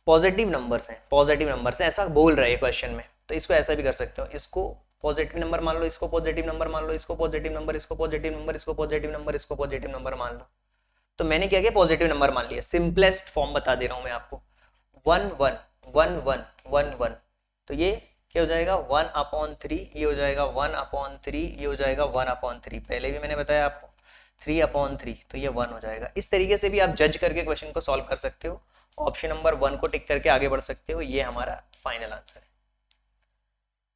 पॉजिटिव नंबर्स हैं, पॉजिटिव नंबर्स हैं, ऐसा बोल रहा है क्वेश्चन में, तो इसको ऐसा भी कर सकते हो, इसको पॉजिटिव नंबर मान लो, इसको पॉजिटिव नंबर मान लो, इसको पॉजिटिव नंबर, इसको पॉजिटिव नंबर, इसको पॉजिटिव नंबर, इसको पॉजिटिव नंबर मान लो। तो मैंने क्या किया, पॉजिटिव नंबर मान लिया। सिंपलेस्ट फॉर्म बता दे रहा हूं मैं आपको, 1 1 1 1 1 1, तो ये क्या हो जाएगा 1/3, ये हो जाएगा 1/3, ये हो जाएगा 1/3। पहले भी मैंने बताया आपको 3/3, तो ये 1 हो जाएगा। इस तरीके से भी आप जज करके क्वेश्चन को सॉल्व कर सकते हो। ऑप्शन नंबर 1 को टिक करके आगे बढ़ सकते हो। ये हमारा फाइनल आंसर है,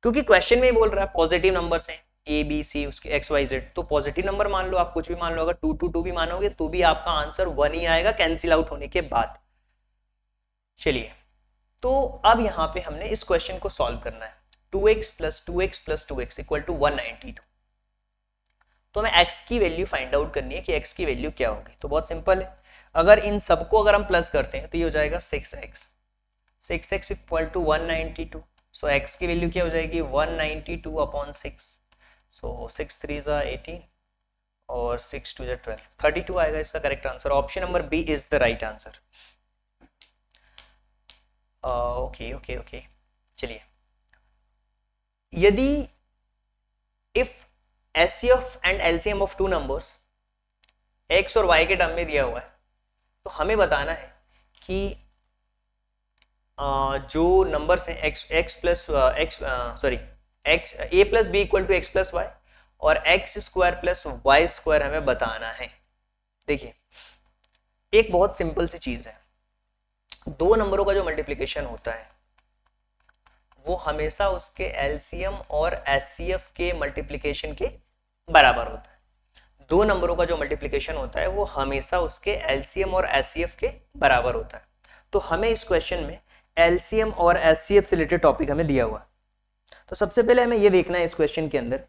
क्योंकि क्वेश्चन में ही बोल रहा है पॉजिटिव नंबर्स हैं ए बी सी, उसके एक्स वाई जेड, तो पॉजिटिव नंबर मान लो, आप कुछ भी मान लो। अगर 2 2 2 भी मानोगे तो भी आपका आंसर 1 ही आएगा कैंसिल आउट होने के बाद। चलिए, तो अब यहां पे हमने इस क्वेश्चन को सॉल्व करना है। 2x plus 2x plus 2x equal to 192। तो हमें x की वैल्यू फाइंड आउट करनी है कि x की वैल्यू क्या होगी। तो बहुत सिंपल है, अगर इन सबको अगर हम प्लस करते हैं तो ये हो जाएगा 6x। 6x equal to 192। So x की वैल्यू क्या हो जाएगी 192/6। सो 6 3 ज़ा 18 और 6 2 ज़ा 12, 32 आएगा इसका correct answer. Option number B is the right answer. Okay okay okay. चलिए, यदि if HCF and LCM of two numbers x और y के टर्म में दिया हुआ है, तो हमें बताना है कि जो नंबर्स हैं x plus x a plus B equal to x plus y और x square plus y square हमें बताना है। देखिए, एक बहुत सिंपल सी चीज है, दो नंबरों का जो मल्टीप्लिकेशन होता है वो हमेशा उसके एलसीएम और एचसीएफ के मल्टीप्लिकेशन के बराबर होता है। दो नंबरों का जो मल्टीप्लिकेशन होता है वो हमेशा उसके एलसीएम और एचसीएफ के बराबर होता है। तो हमें इस क्वेश्चन में एलसीएम और एचसीएफ से रिलेटेड टॉपिक हमें दिया हुआ है। तो सबसे पहले हमें ये देखना है इस क्वेश्चन के अंदर,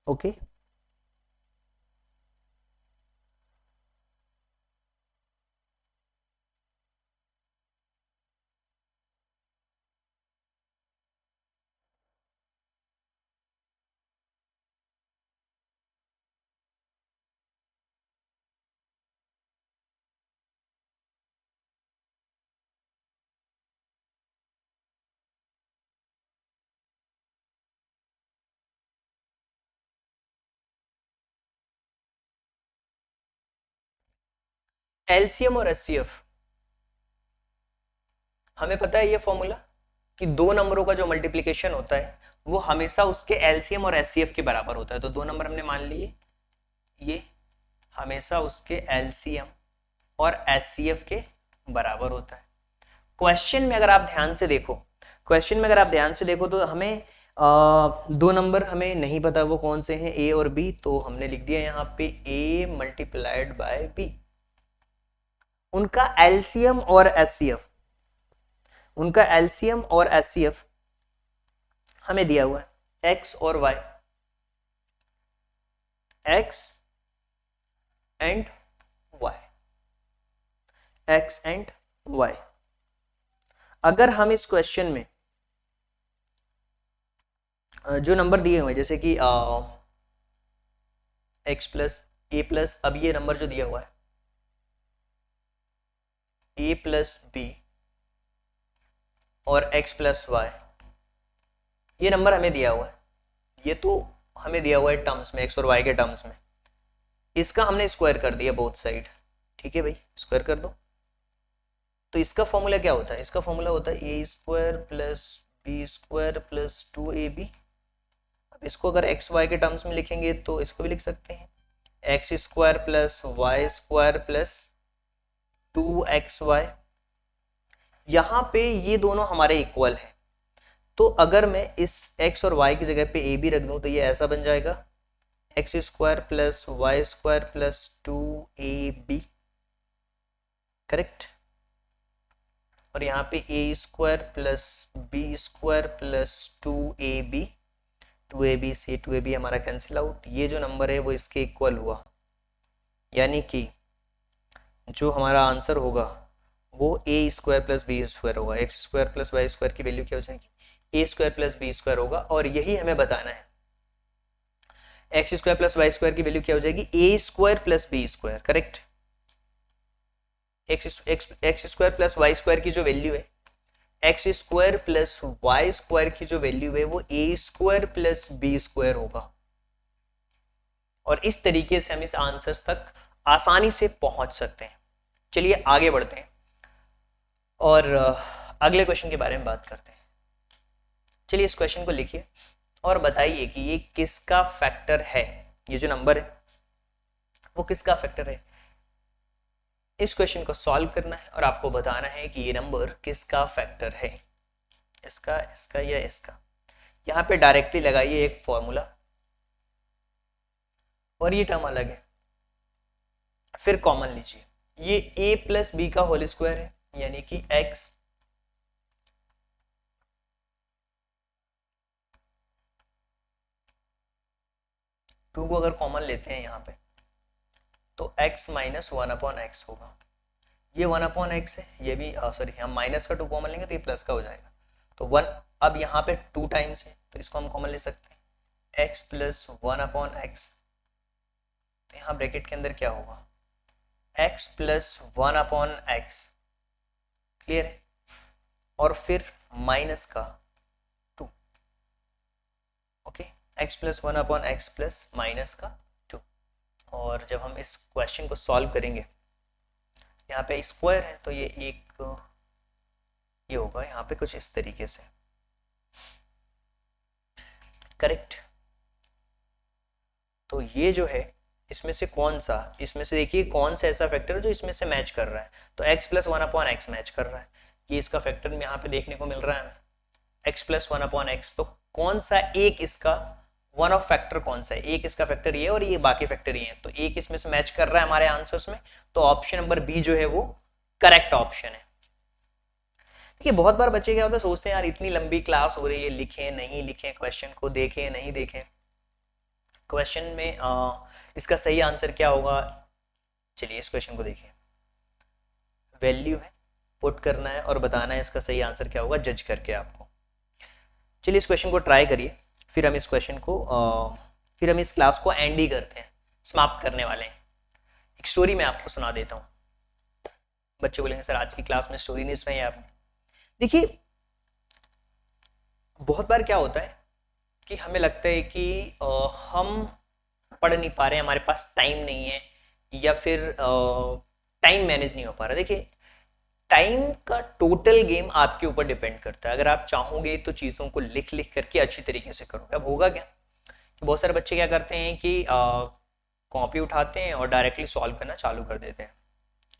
ओके एलसीएम और एचसीएफ हमें पता है ये फॉर्मूला कि दो नंबरों का जो मल्टीप्लिकेशन होता है वो हमेशा उसके एलसीएम और एचसीएफ के बराबर होता है। तो दो नंबर हमने मान लिए, ये हमेशा उसके एलसीएम और एचसीएफ के बराबर होता है। क्वेश्चन में अगर आप ध्यान से देखो, तो हमें दो नंबर हमें नहीं पता वो कौन से हैं, ए और बी, तो हमने लिख दिया यहाँ पे ए मल्टीप्लाइड बाय बी। उनका एलसीएम और एचसीएफ हमें दिया हुआ है एक्स और वाई, एक्स एंड वाई। अगर हम इस क्वेश्चन में जो नंबर दिए हुए हैं जैसे कि एक्स प्लस ए प्लस, अब ये नंबर जो दिया हुआ है ए प्लस बी और एक्स प्लस वाई, ये नंबर हमें दिया हुआ है, ये तो हमें दिया हुआ है टर्म्स में, एक्स और वाई के टर्म्स में। इसका हमने स्क्वायर कर दिया बोथ साइड, ठीक है भाई, स्क्वायर कर दो। तो इसका फॉर्मूला क्या होता है, इसका फॉर्मूला होता है ए square plus B square plus 2ab। अब इसको अगर एक्स वाई के टर्म्स में लिखेंगे तो इसको भी लिख सकते हैं x square plus y square plus 2xy। यहां पे ये दोनों हमारे इक्वल है, तो अगर मैं इस x और y की जगह पे a b रख दूं तो ये ऐसा बन जाएगा x square plus y square plus 2ab। Correct. और यहाँ पे A square plus B square plus 2ab, 2ab से 2ab हमारा कैंसिल आउट, ये जो नंबर है वो इसके इक्वल हुआ, यानी कि जो हमारा आंसर होगा वो A square plus B square होगा। X square plus y square की वैल्यू क्या हो जाएगी, A square plus B square होगा। और यही हमें बताना है, x square plus y square की वैल्यू क्या हो जाएगी, A square plus B square. Correct. X square plus y square की जो वैल्यू है, x square plus y square की जो वैल्यू है वो A square plus B square होगा। और इस तरीके से हम इस आंसर्स तक आसानी से पहुंच सकते हैं। चलिए आगे बढ़ते हैं और अगले क्वेश्चन के बारे में बात करते हैं। चलिए इस क्वेश्चन को लिखिए और बताइए कि ये किसका फैक्टर है, ये जो नंबर है वो किसका फैक्टर है। इस क्वेश्चन को सॉल्व करना है और आपको बताना है कि ये नंबर किसका फैक्टर है, इसका, इसका या इसका। यहाँ पे डायरेक्टली लगाइए एक फॉर्मूला और ये टर्म अलग है, फिर कॉमन लीजिए। ये a प्लस बी का होल स्क्वायर है, यानी कि x टू को अगर कॉमन लेते हैं यहाँ पे तो x माइनस 1/x होगा। ये 1/x है, ये भी सॉरी हम माइनस का 2 कॉमन लेंगे तो ये प्लस का हो जाएगा, तो 1। अब यहाँ पे 2 टाइम्स है तो इसको हम कॉमन ले सकते हैं, x प्लस 1/x। तो यहाँ ब्रैकेट के अंदर क्या होगा, x प्लस 1/x, क्लियर है, और फिर माइनस का 2, okay, x plus 1/x plus minus का 2। और जब हम इस क्वेश्चन को सॉल्व करेंगे, यहाँ पे स्क्वायर है तो ये एक ये होगा यहाँ पे कुछ इस तरीके से, करेक्ट। तो ये जो है इसमें से कौन सा, इसमें से देखिए कौन सा ऐसा फैक्टर है जो इसमें से मैच कर रहा है, तो x प्लस 1/x मैच कर रहा है, ये इसका फैक्टर में यहाँ पे देखने को मिल रहा है हमें x प्लस 1/x। तो कौन सा एक इसका वन ऑफ फैक्टर कौन सा है, एक इसका फैक्टर ये और ये बाकी फैक्टर ये है, तो एक इसमें से मैच कर रहा है हमारे आंसर्स में, तो ऑप्शन नंबर बी जो है वो करेक्ट ऑप्शन है। देखिए बहुत बार बच्चे क्या होता है, सोचते हैं यार इतनी लंबी क्लास हो रही है, लिखें नहीं लिखें, क्वेश्चन को देखें नहीं देखें, क्वेश्चन में इसका सही आंसर क्या होगा। चलिए इस क्वेश्चन को देखिए, वैल्यू है, पुट करना है और बताना है इसका सही आंसर क्या होगा जज करके आपको। चलिए इस क्वेश्चन को ट्राई करिए, फिर हम इस क्वेश्चन को फिर हम इस क्लास को एंड ही करते हैं, समाप्त करने वाले हैं। एक स्टोरी मैं आपको सुना देता हूँ। बच्चे बोलेंगे सर आज की क्लास में स्टोरी नहीं सुनाई आपने। देखिए बहुत बार क्या होता है कि हमें लगता है कि हम पढ़ नहीं पा रहे हैं, हमारे पास टाइम नहीं है, या फिर टाइम मैनेज नहीं हो पा रहा। देखिए टाइम का टोटल गेम आपके ऊपर डिपेंड करता है। अगर आप चाहोगे तो चीज़ों को लिख लिख करके अच्छी तरीके से करोगे। अब होगा क्या कि बहुत सारे बच्चे क्या करते हैं कि कॉपी उठाते हैं और डायरेक्टली सॉल्व करना चालू कर देते हैं,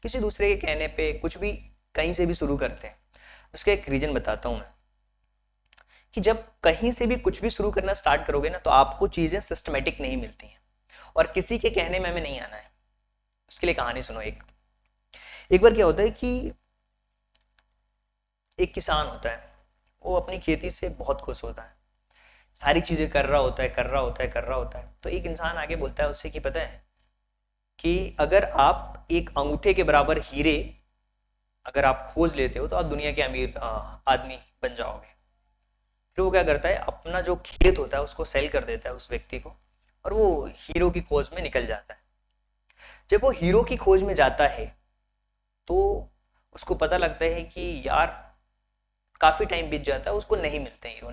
किसी दूसरे के कहने पे कुछ भी कहीं से भी शुरू करते हैं। उसका एक रीजन बताता हूँ मैं, कि जब कहीं से भी कुछ भी शुरू करना स्टार्ट करोगे ना तो आपको चीज़ें सिस्टमेटिक नहीं मिलती हैं और किसी के कहने में हमें नहीं आना है। उसके लिए कहानी सुनो। एक बार क्या होता है कि एक किसान होता है, वो अपनी खेती से बहुत खुश होता है, सारी चीजें कर रहा होता है। तो एक इंसान आगे बोलता है उससे कि पता है कि अगर आप एक अंगूठे के बराबर हीरे अगर आप खोज लेते हो तो आप दुनिया के अमीर आदमी बन जाओगे। फिर वो क्या करता है, अपना जो खेत होता है उसको सेल कर देता है उस व्यक्ति को और वो हीरो की खोज में निकल जाता है। जब वो हीरो की खोज में जाता है तो उसको पता लगता है कि यार काफी टाइम बीत जाता है, उसको नहीं मिलते हीरो,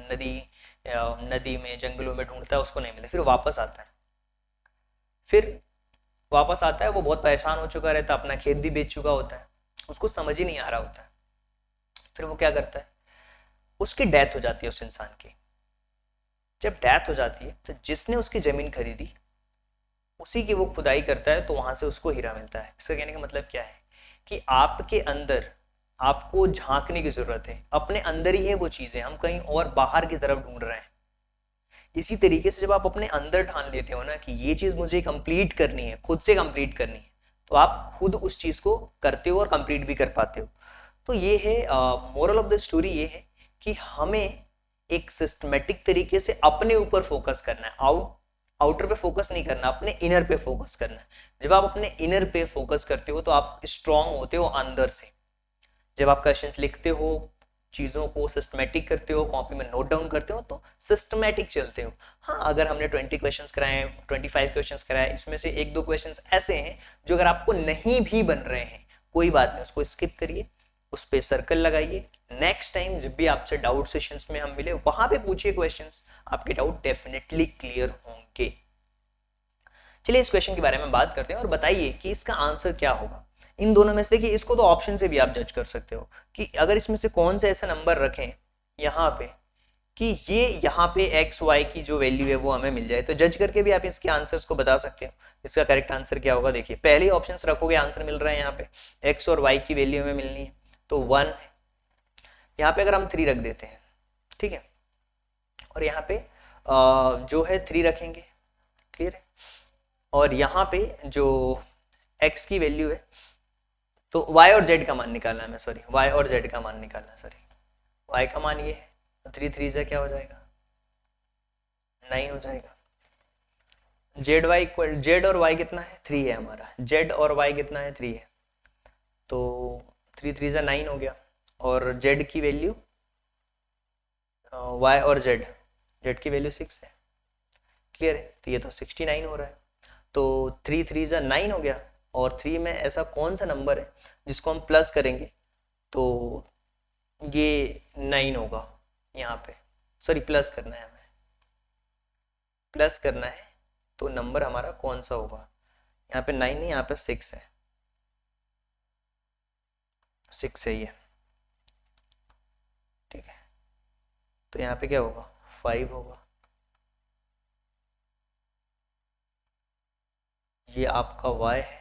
नदी में जंगलों में ढूंढता है, उसको नहीं मिलता। फिर वापस आता है, वो बहुत परेशान हो चुका रहता है, अपना खेत भी बेच चुका होता है, उसको समझ ही नहीं आ रहा होता है। फिर वो क्या करता है, उसकी डेथ हो जाती है उस इंसान की। जब डेथ हो जाती है तो जिसने उसकी जमीन खरीदी उसी की वो खुदाई करता है तो वहां से उसको हीरा मिलता है। इसका कहने का मतलब क्या है कि आपके अंदर आपको झांकने की जरूरत है, अपने अंदर ही है वो चीजें, हम कहीं और बाहर की तरफ ढूंढ रहे हैं। इसी तरीके से जब आप अपने अंदर ठान लेते हो ना कि ये चीज मुझे कंप्लीट करनी है, खुद से कंप्लीट करनी है, तो आप खुद उस चीज को करते हो और कंप्लीट भी कर पाते हो। तो ये है मोरल ऑफ द स्टोरी, ये है कि हमें एक सिस्टमेटिक तरीके से अपने ऊपर फोकस करना है, आउटर पे फोकस नहीं करना, अपने इनर पे फोकस करना है। जब आप अपने इनर पे फोकस करते हो तो आप स्ट्रांग होते हो अंदर से। जब आप क्वेश्चंस लिखते हो, चीज़ों को सिस्टमेटिक करते हो, कॉपी में नोट डाउन करते हो, तो सिस्टमेटिक चलते हो। हाँ, अगर हमने 20 क्वेश्चंस कराए हैं, 25 क्वेश्चंस कराए, इसमें से एक दो क्वेश्चंस ऐसे हैं जो अगर आपको नहीं भी बन रहे हैं, कोई बात नहीं, उसको स्किप करिए, उस पर सर्कल लगाइए। नेक्स्ट टाइम जब भी आपसे डाउट सेशंस में हम मिले, वहां पे पूछिए क्वेश्चंस, आपके डाउट डेफिनेटली क्लियर होंगे। चलिए इस क्वेश्चन के बारे में बात करते हैं और बताइए कि इसका आंसर क्या होगा। इन दोनों में से देखिए, इसको तो ऑप्शन से भी आप जज कर सकते हो कि अगर इसमें से कौन सा ऐसा नंबर रखें यहाँ पे कि ये यहाँ पे एक्स वाई की जो वैल्यू है वो हमें मिल जाए, तो जज करके भी आप इसके आंसर्स को बता सकते हो। इसका करेक्ट आंसर क्या होगा, देखिए पहले ऑप्शन रखोगे, आंसर मिल रहा है यहाँ पे एक्स और वाई की वैल्यू हमें मिलनी है, तो 1 है। यहाँ पे अगर हम 3 रख देते हैं, ठीक है, और यहाँ पे जो है 3 रखेंगे, क्लियर है, और यहाँ पे जो x की वैल्यू है, तो y और z का मान निकालना है, मैं सॉरी y और z का मान निकालना है, सॉरी y का मान ये है, तो 3 3 से क्या हो जाएगा, 9 हो जाएगा। z और y कितना है, 3 है हमारा, z और y कितना है, 3 है, तो 3 3 से 9 हो गया, और z की वैल्यू y और z की वैल्यू 6 है, क्लियर है, तो ये तो 69 हो रहा है। तो 3 3 से 9 हो गया, और 3 में ऐसा कौन सा नंबर है जिसको हम प्लस करेंगे तो ये 9 होगा, यहाँ पे सॉरी प्लस करना है, हमें प्लस करना है, तो नंबर हमारा कौन सा होगा, यहाँ पे 9 नहीं, यहाँ पे 6 है, 6 सही है, ठीक है, तो यहाँ पे क्या होगा, 5 होगा। ये आपका y है,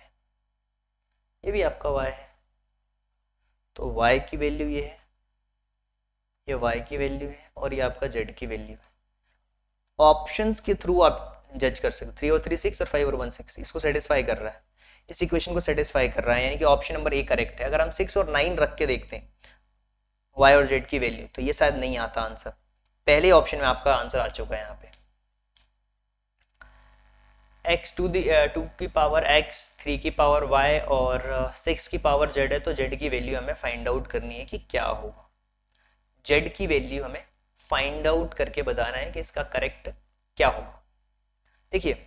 ये भी आपका y है, तो y की वैल्यू ये है, ये y की वैल्यू है, और ये आपका z की वैल्यू है। ऑप्शंस के थ्रू आप जज कर सकते हो, 3 और 3 6 और 5 और 1 6, इसको सेटिस्फाई कर रहा है, इस इक्वेशन को सेटिस्फाई कर रहा है, यानी कि ऑप्शन नंबर ए करेक्ट है। अगर हम 6 और 9 रख के देखते हैं y और z की वैल्यू, तो ये शायद नहीं आता आंसर, पहले ऑप्शन में आपका आंसर आ चुका है यहाँ पे, x 2 की पावर x, 3 की पावर y और 6 की पावर z है, तो z की वैल्यू हमें फाइंड आउट करनी है कि क्या होगा। z की वैल्यू हमें फाइंड आउट करके बताना है कि इसका करेक्ट क्या होगा। देखिए,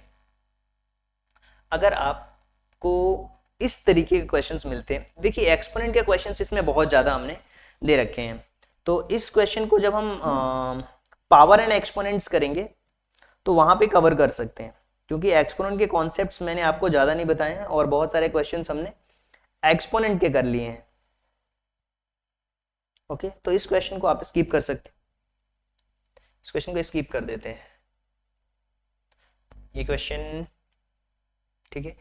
अगर आपको इस तरीके के क्वेश्चंस मिलते हैं, देखिए एक्सपोनेंट के क्वेश्चंस इसमें बहुत ज़्यादा हमने दे रखे हैं, तो इस क्वेश्चन को जब हम पावर एंड एक्सपोनेंट्स करेंगे तो वहाँ पे कवर कर सकते हैं, क्योंकि एक्सपोनेंट के कॉन्सेप्ट्स मैंने आपको ज़्यादा नहीं बताए हैं और बहुत सारे क्वेश्चंस हमने एक्सपोनेंट के कर लिए हैं। ओके, तो इस क्वेश्चन को आप स्किप कर सकते हैं, इस क्वेश्चन को स्किप कर देते हैं, ये क्वेश्चन, ठीक है।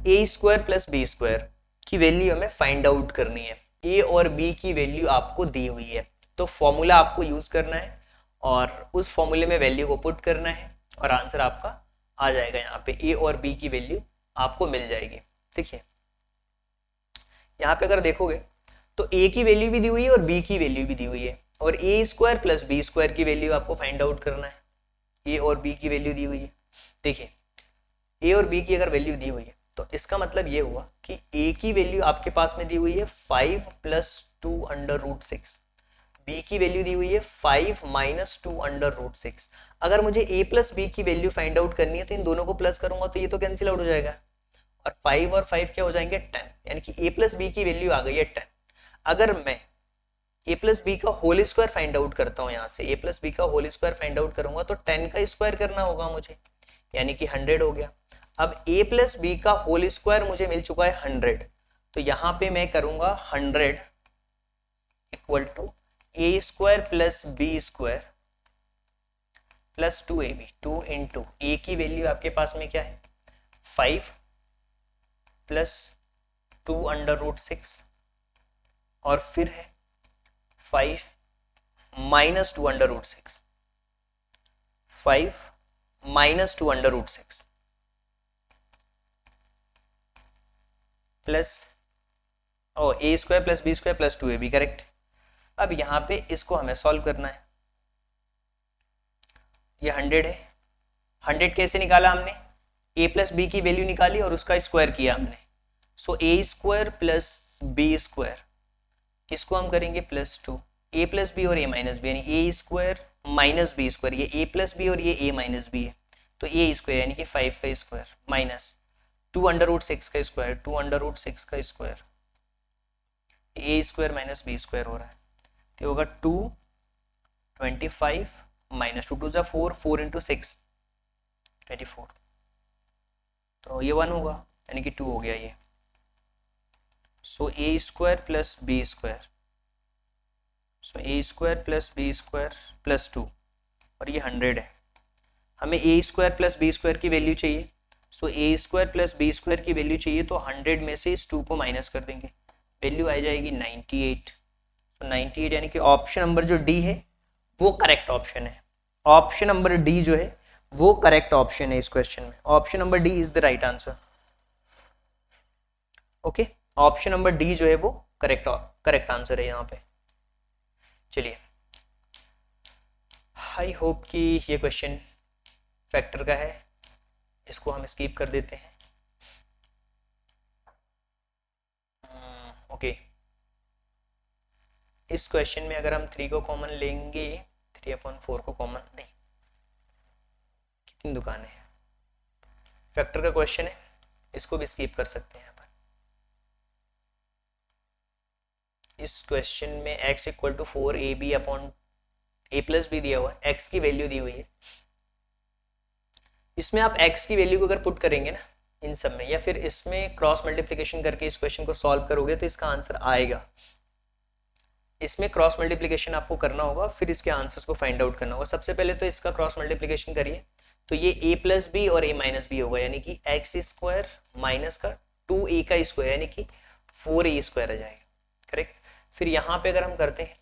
ए स्क्वायर प्लस बी स्क्वायर की वैल्यू हमें फाइंड आउट करनी है, ए और बी की वैल्यू आपको दी हुई है, तो फॉर्मूला आपको यूज करना है और उस फॉर्मूले में वैल्यू को पुट करना है और आंसर आपका आ जाएगा। यहाँ पे ए और बी की वैल्यू आपको मिल जाएगी। देखिए यहाँ पे अगर देखोगे तो ए की वैल्यू भी दी हुई है और बी की वैल्यू भी दी हुई है, और A square plus B square की वैल्यू आपको फाइंड आउट करना है, ए और बी की वैल्यू दी हुई है। देखिए ए और बी की अगर वैल्यू दी हुई है तो इसका मतलब ये हुआ कि ए की वैल्यू आपके पास में दी हुई है 5 प्लस 2 अंडर रूट 6, बी की वैल्यू दी हुई है 5 माइनस 2 अंडर रूट 6। अगर मुझे ए प्लस बी की वैल्यू फाइंड आउट करनी है तो इन दोनों को प्लस करूंगा तो ये तो कैंसिल आउट हो जाएगा, और 5 और 5 क्या हो जाएंगे 10, यानी कि ए प्लस बी की वैल्यू आ गई है 10। अगर मैं ए प्लस बी का होल स्क्वायर फाइंड आउट करता हूँ, यहाँ से ए प्लस बी का होल स्क्वायर फाइंड आउट करूंगा तो 10 का स्क्वायर करना होगा मुझे, यानी कि 100 हो गया। अब a प्लस बी का होल स्क्वायर मुझे मिल चुका है 100, तो यहां पे मैं करूंगा 100 equal to A square plus B square plus 2ab, 2 into A की वैल्यू आपके पास में क्या है 5 प्लस 2 अंडर रूट 6, और फिर है 5 minus 2 under root 6, 5 minus 2 under root 6, plus ए square plus B square plus 2ab, correct. अब यहाँ पे इसको हमें सॉल्व करना है। ये 100 है, 100 कैसे निकाला हमने, a प्लस बी की वैल्यू निकाली और उसका स्क्वायर किया हमने। सो A square plus B square, इसको हम करेंगे प्लस 2, a प्लस बी और a माइनस बी, यानी ए स्क्वायर माइनस बी स्क्वायर, ये a प्लस बी और ये a माइनस बी है, तो a स्क्वायर यानी कि 5 का स्क्वायर माइनस 2 अंडर रूट 6 का स्क्वायर, 2 अंडर रूट 6 का square, A square minus B square हो रहा है, तो होगा 225 माइनस 2 2 4, 4 इंटू 6 24, तो ये 1 होगा यानी कि 2 हो गया ये। So A square plus B square, so A square plus B square plus 2, और ये 100 है। हमें A square plus B square की वैल्यू चाहिए, so A square plus B square की वैल्यू चाहिए, तो 100 में से इस 2 को माइनस कर देंगे, वैल्यू आ जाएगी 98। तो 98 यानी कि ऑप्शन नंबर जो डी है वो करेक्ट ऑप्शन है। ऑप्शन नंबर डी जो है वो करेक्ट ऑप्शन है इस क्वेश्चन में। Option number D is the right answer. Okay, option number D जो है वो करेक्ट आंसर है यहाँ पे। चलिए, आई होप कि ये क्वेश्चन फैक्टर का है, इसको हम स्किप कर देते हैं। ओके, इस क्वेश्चन में अगर हम 3 को कॉमन लेंगे, 3/4 को कॉमन नहीं, कितनी दुकानें हैं, फैक्टर का क्वेश्चन है, इसको भी स्किप कर सकते हैं। इस क्वेश्चन में x equal to 4ab upon a plus b दिया हुआ है, x की वैल्यू दी हुई है। इसमें आप x की वैल्यू को अगर पुट करेंगे ना इन सब में, या फिर इसमें क्रॉस मल्टीप्लिकेशन करके इस क्वेश्चन को सॉल्व करोगे तो इसका आंसर आएगा। इसमें क्रॉस मल्टीप्लिकेशन आपको करना होगा, फिर इसके आंसर्स को फाइंड आउट करना होगा। सबसे पहले तो इसका क्रॉस मल्टीप्लिकेशन करिए, तो ये a प्लस बी और a माइनस बी होगा, यानी कि x स्क्वायर माइनस का 2a का स्क्वायर यानी कि 4a स्क्वायर आ जाएगा, करेक्ट। फिर यहाँ पे अगर हम करते हैं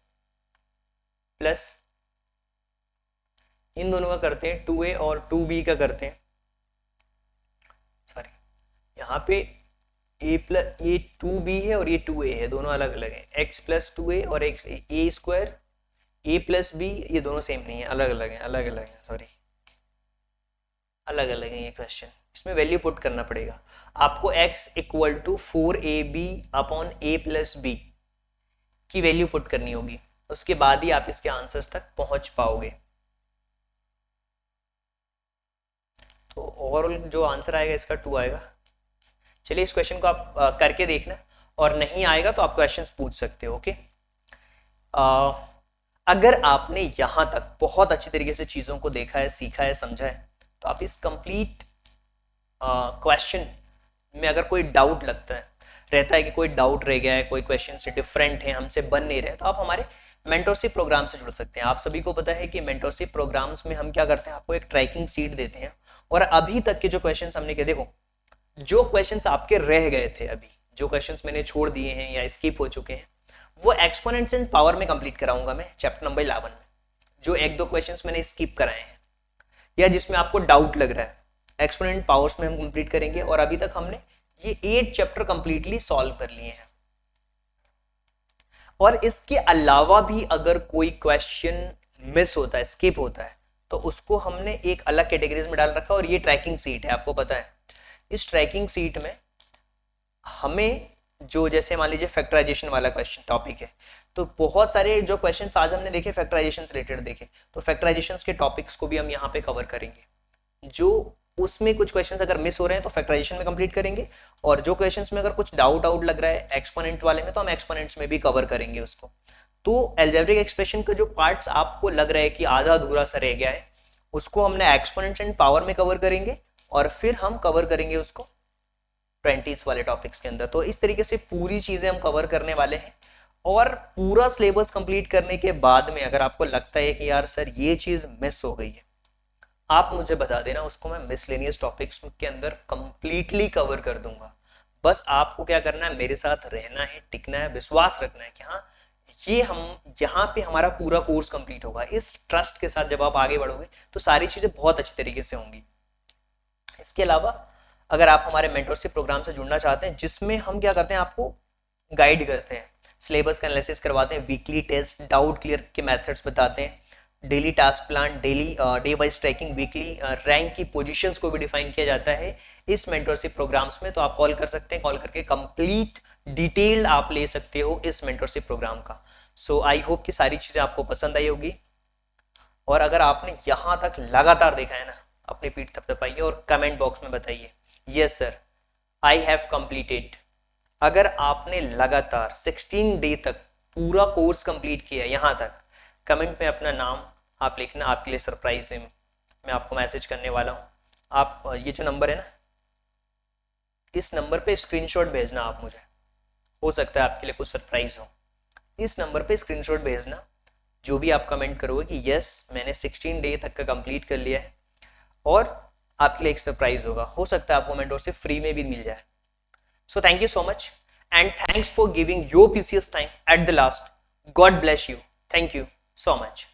प्लस इन दोनों का करते हैं 2a और 2b का करते हैं, सॉरी यहाँ पे a प्लस ये 2b है और ये 2a है, दोनों अलग अलग हैं। x प्लस 2a और x a square a plus b, ये दोनों सेम नहीं है, अलग अलग हैं, सॉरी अलग अलग हैं ये क्वेश्चन। इसमें वैल्यू पुट करना पड़ेगा आपको। x equal to 4ab upon a plus B की वैल्यू पुट करनी होगी, उसके बाद ही आप इसके आंसर्स तक पहुंच पाओगे। तो ओवरऑल जो आंसर आएगा इसका 2 आएगा। चलिए, इस क्वेश्चन को आप करके देखना, और नहीं आएगा तो आप क्वेश्चंस पूछ सकते हो। ओके, अगर आपने यहां तक बहुत अच्छी तरीके से चीजों को देखा है, सीखा है, समझा है, तो आप इस कंप्लीट क्वेश्चन में अगर कोई डाउट रहता है कि कोई डाउट रह गया है, कोई क्वेश्चन से डिफरेंट है, हमसे बन नहीं रहे, तो आप हमारे मेंटरशिप प्रोग्राम से जुड़ सकते हैं। आप सभी को पता है कि मेंटरशिप प्रोग्राम्स में हम क्या करते हैं, आपको एक ट्रैकिंग शीट देते हैं, और अभी तक के जो क्वेश्चंस हमने किए, देखो जो क्वेश्चंस आपके रह गए थे, अभी जो क्वेश्चंस मैंने छोड़ दिए हैं या स्किप हो चुके हैं, वो एक्सपोनेंट्स एंड पावर में कंप्लीट कराऊंगा मैं चैप्टर नंबर 11 में। जो 1-2 क्वेश्चंस मैंने स्किप कराए हैं या जिसमें आपको डाउट लग रहा है, एक्सपोनेंट पावर्स में हम कंप्लीट करेंगे। और अभी तक हमने ये 8 चैप्टर कंप्लीटली सॉल्व कर लिए हैं। और इसके अलावा भी अगर कोई क्वेश्चन मिस होता है, स्किप होता है, तो उसको हमने एक अलग कैटेगरीज में डाल रखा है, और ये ट्रैकिंग सीट है, आपको पता है। इस ट्रैकिंग सीट में हमें जो, जैसे मान लीजिए फैक्टराइजेशन वाला क्वेश्चन टॉपिक है, तो बहुत सारे जो क्वेश्चंस आज हमने देखे फैक्टराइजेशन से रिलेटेड देखे, तो फैक्टराइजेशन के टॉपिक्स को भी हम यहाँ पे कवर करेंगे। जो उसमें कुछ क्वेश्चंस अगर मिस हो रहे हैं तो फैक्टराइजेशन में कंप्लीट करेंगे, और जो क्वेश्चंस में अगर कुछ डाउट लग रहा है एक्सपोनेंट वाले में, तो हम एक्सपोनेंट्स में भी कवर करेंगे उसको। तो अलजेब्रिक एक्सप्रेशन के जो पार्ट्स आपको लग रहा है कि आधा अधूरा सा रह गया है, उसको हमने एक्सपोनेंट्स एंड पावर में कवर करेंगे, और फिर हम कवर करेंगे उसको 20s वाले टॉपिक्स के अंदर। तो इस तरीके से पूरी चीजें हम कवर करने वाले हैं। और पूरा सिलेबस कंप्लीट करने के बाद में अगर आपको लगता है कि यार सर ये चीज मिस हो गई है, आप मुझे बता देना, उसको मैं मिसलेनियस टॉपिक्स के अंदर कंप्लीटली कवर कर दूंगा। बस आपको क्या करना है, मेरे साथ रहना है, टिकना है, विश्वास रखना है कि हाँ ये हम यहाँ पे हमारा पूरा कोर्स कंप्लीट होगा। इस ट्रस्ट के साथ जब आप आगे बढ़ोगे तो सारी चीजें बहुत अच्छी तरीके से होंगी। इसके अलावा अगर आप हमारे मेंटरशिप प्रोग्राम से जुड़ना चाहते हैं, जिसमें हम क्या करते हैं, आपको गाइड करते हैं, सिलेबस का एनालिसिस करवाते हैं, वीकली टेस्ट, डाउट क्लियर के मेथड्स बताते हैं, daily task plan, daily day wise tracking, weekly rank की पोजीशंस को भी डिफाइन किया जाता है इस मेंटरशिप प्रोग्राम्स में। तो आप कॉल कर सकते हैं, कॉल करके कंप्लीट डिटेल आप ले सकते हो इस मेंटरशिप प्रोग्राम का। सो आई होप कि सारी चीजें आपको पसंद आई होगी, और अगर आपने यहां तक लगातार देखा है ना, अपनी पीठ थपथपाइए और कमेंट बॉक्स में बताइए yes sir I have completed. अगर आपने लगातार 16 डे तक पूरा कोर्स कंप्लीट किया यहां तक, कमेंट में अपना नाम आप लिखना, आपके लिए सरप्राइज है, मैं आपको मैसेज करने वाला हूं। आप ये जो नंबर है ना, इस नंबर पे स्क्रीनशॉट भेजना आप मुझे, हो सकता है आपके लिए कुछ सरप्राइज हो। इस नंबर पे स्क्रीनशॉट भेजना जो भी आप कमेंट करोगे कि यस मैंने 16 डे तक का कंप्लीट कर लिया है, और आपके लिए एक सरप्राइज होगा, हो सकता है आपको मेंटरशिप फ्री में भी मिल जाए। So thank you so much and thanks for giving your precious time at the last. God bless you. Thank you so much.